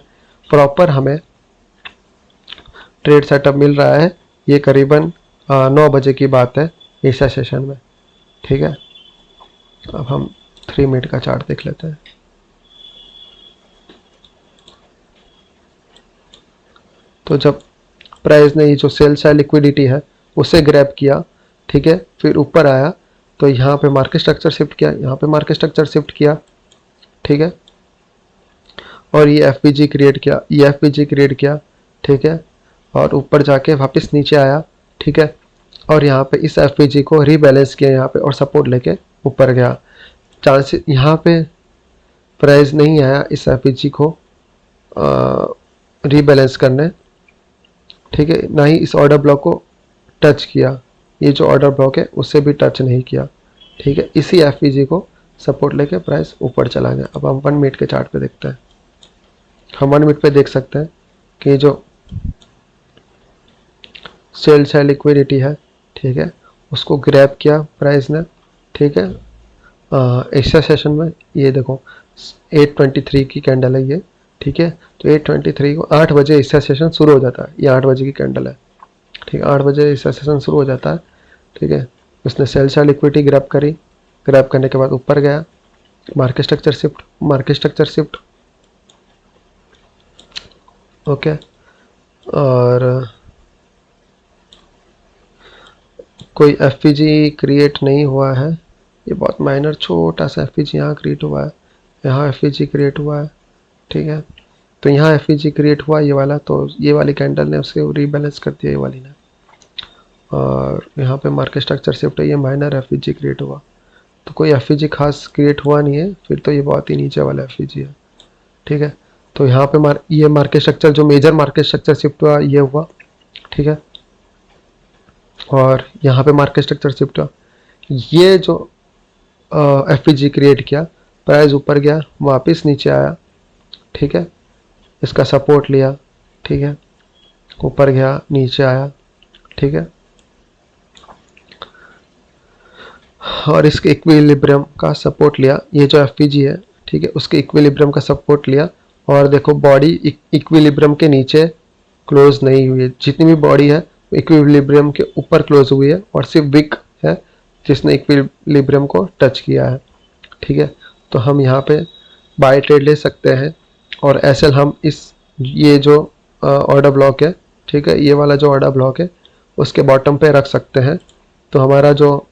प्रॉपर ट्रेड सेटअप मिल रहा है। ये करीबन 9 बजे की बात है एशिया सेशन में। ठीक है, अब हम 3 मिनट का चार्ट देख लेते हैं। तो जब प्राइस ने ये जो सेल साइड लिक्विडिटी है उसे ग्रैब किया, ठीक है, फिर ऊपर आया तो यहाँ पे मार्केट स्ट्रक्चर शिफ्ट किया, यहाँ पे मार्केट स्ट्रक्चर शिफ्ट किया। ठीक है, और ये एफपीजी क्रिएट किया, ये एफपीजी क्रिएट किया। ठीक है, और ऊपर जाके वापस नीचे आया। ठीक है, और यहाँ पे इस एफपीजी को रीबैलेंस किया यहाँ पे और सपोर्ट लेके ऊपर गया। चांसेस यहाँ पे प्राइस नहीं आया इस एफपीजी को रीबैलेंस करने। ठीक है, ना ही इस ऑर्डर ब्लॉक को टच किया, ये जो ऑर्डर ब्लॉक है उससे भी टच नहीं किया। ठीक है, इसी एफपीजी को सपोर्ट लेके प्राइस ऊपर चला गया। अब हम 1 मिनट के चार्ट पे देखते हैं। हम 1 मिनट पे देख सकते हैं कि जो सेल साइड लिक्विडिटी है, ठीक है, उसको ग्रैब किया प्राइस ने। ठीक है, एशिया सेशन में ये देखो 823 की कैंडल है ये। ठीक है, तो 823 को 8 बजे एशिया सेशन शुरू हो जाता है। ये 8 बजे की कैंडल है। ठीक है, 8 बजे एशिया सेशन शुरू हो जाता है। ठीक है, उसने सेल साइड लिक्विडिटी ग्रैब करी, ग्रैब करने के बाद ऊपर गया, market structure shift, market structure shift. Okay, और कोई एफपीजी क्रिएट नहीं हुआ है, ये बहुत माइनर छोटा सा एफपीजी यहाँ क्रिएट हुआ है, यहाँ एफपीजी क्रिएट हुआ है। ठीक है, तो यहाँ एफपीजी क्रिएट हुआ ये वाला, तो ये वाली कैंडल ने उसे रीबैलेंस कर दिया ये वाली ने, और यहाँ पे मार्केट स्ट्रक्चर शिफ्ट है, ये माइनर एफपीजी क्रिएट हुआ। तो कोई एफपीजी खास क्रिएट हुआ नहीं है, फिर तो ये बहुत ही नीचे वाला एफपीजी है। ठीक है, तो यहाँ पे ये मार्केट स्ट्रक्चर जो मेजर मार्केट स्ट्रक्चर शिफ्ट हुआ ये हुआ। ठीक है, और यहाँ पे मार्केट स्ट्रक्चर शिफ्ट हुआ, ये जो एफपीजी क्रिएट किया, प्राइस ऊपर गया, वापस नीचे आया। ठीक है, इसका सपोर्ट लिया। ठीक है, ऊपर गया, नीचे आया। ठीक है, और इसके इक्विलिब्रियम का सपोर्ट लिया, ये जो एफपीजी है, ठीक है, उसके इक्विलिब्रियम का सपोर्ट लिया। और देखो बॉडी इक्विलिब्रियम के नीचे क्लोज नहीं हुई है, जितनी भी बॉडी है इक्विलिब्रियम के ऊपर क्लोज हुई है, और सिर्फ विक है जिसने इक्विलिब्रियम को टच किया है। ठीक है, तो हम यहाँ पे बाय ट्रेड ले सकते हैं, और एसएल हम ये जो ऑर्डर ब्लॉक है, ठीक है, ये वाला जो ऑर्डर ब्लॉक है उसके बॉटम पे रख सकते हैं। तो हमारा जो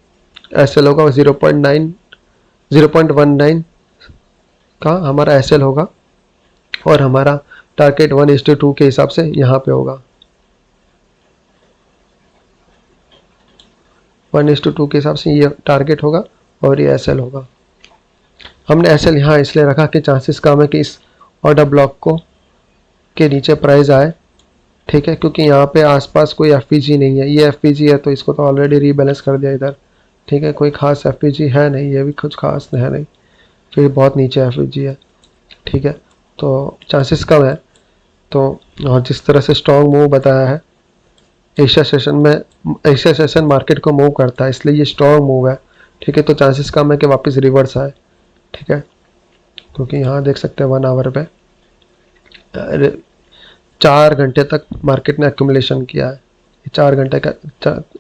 एसएल होगा वो 0.19 का हमारा एसएल होगा, और हमारा टारगेट 1:2 के हिसाब से यहाँ पे होगा। 1:2 के हिसाब से ये टारगेट होगा और ये एसएल होगा। हमने एसएल यहाँ इसलिए रखा कि चांसेस कम है कि इस ऑर्डर ब्लॉक को के नीचे प्राइस आए। ठीक है, क्योंकि यहाँ पे आसपास कोई एफपीजी नहीं है, ये एफपीजी है तो इसको तो ऑलरेडी रीबैलेंस कर दिया इधर। ठीक है, कोई खास एफपीजी है नहीं, ये भी कुछ खास है नहीं। फिर बहुत नीचे एफ है, ठीक है, तो चांसेस कम है। तो और जिस तरह से स्ट्रॉन्ग मूव बताया है, एशिया सेशन मार्केट को मूव करता है, इसलिए ये स्ट्रॉन्ग मूव है, ठीक है। तो चांसेस कम है कि वापस रिवर्स आए, ठीक है, क्योंकि यहाँ देख सकते हैं 1 आवर पे 4 घंटे तक मार्केट ने एक्यूमुलेशन किया है। 4 घंटे का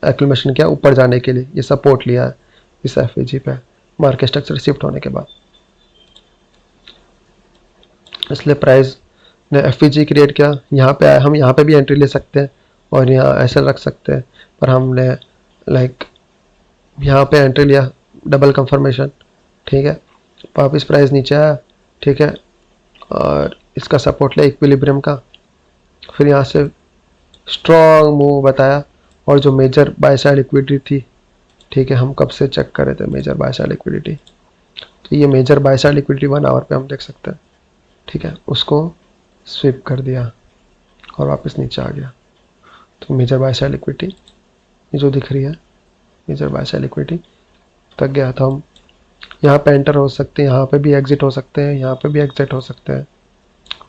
एक्यूमुलेशन किया ऊपर जाने के लिए, ये सपोर्ट लिया है इस एफ पे मार्केट स्ट्रक्चर शिफ्ट होने के बाद, इसलिए प्राइस ने एफ क्रिएट किया। यहाँ पे हम यहाँ पे भी एंट्री ले सकते हैं और यहाँ ऐसे रख सकते हैं, पर हमने लाइक यहाँ पे एंट्री लिया, डबल कंफर्मेशन, ठीक है, वापस प्राइस नीचे आया, ठीक है, और इसका सपोर्ट लिया इक्विलिब्रियम का, फिर यहाँ से स्ट्रॉन्ग मूव बताया, और जो मेजर बाय साइड लिक्विडिटी थी, ठीक है, हम कब से चेक कर रहे थे मेजर बाय साइड लिक्विडिटी, तो ये major buy side liquidity 1 hour पे हम देख सकते हैं, ठीक है, उसको स्विप कर दिया और वापस नीचे आ गया। तो मेजर बाय साइड लिक्विडिटी ये जो दिख रही है, मेजर बाय साइड लिक्विडिटी तक गया, तो हम यहाँ पे एंटर हो सकते हैं, यहाँ पे भी एग्जिट हो सकते हैं, यहाँ पे भी एग्जिट हो सकते हैं।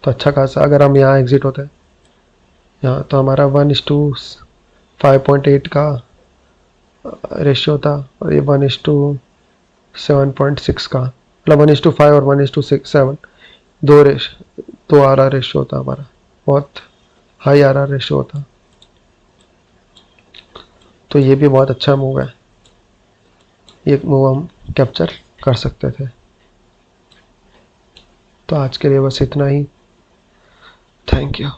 तो अच्छा खासा अगर हम यहाँ एग्जिट होते हैं यहाँ, तो हमारा 1:5.8 का रेशियो था, और ये 1:7.6 का, मतलब 1:5 और 1:7 दो आर आर रेशियो था हमारा, बहुत हाई आर आर रेशियो था। तो ये भी बहुत अच्छा मूव है, ये मूव हम कैप्चर कर सकते थे। तो आज के लिए बस इतना ही, थैंक यू।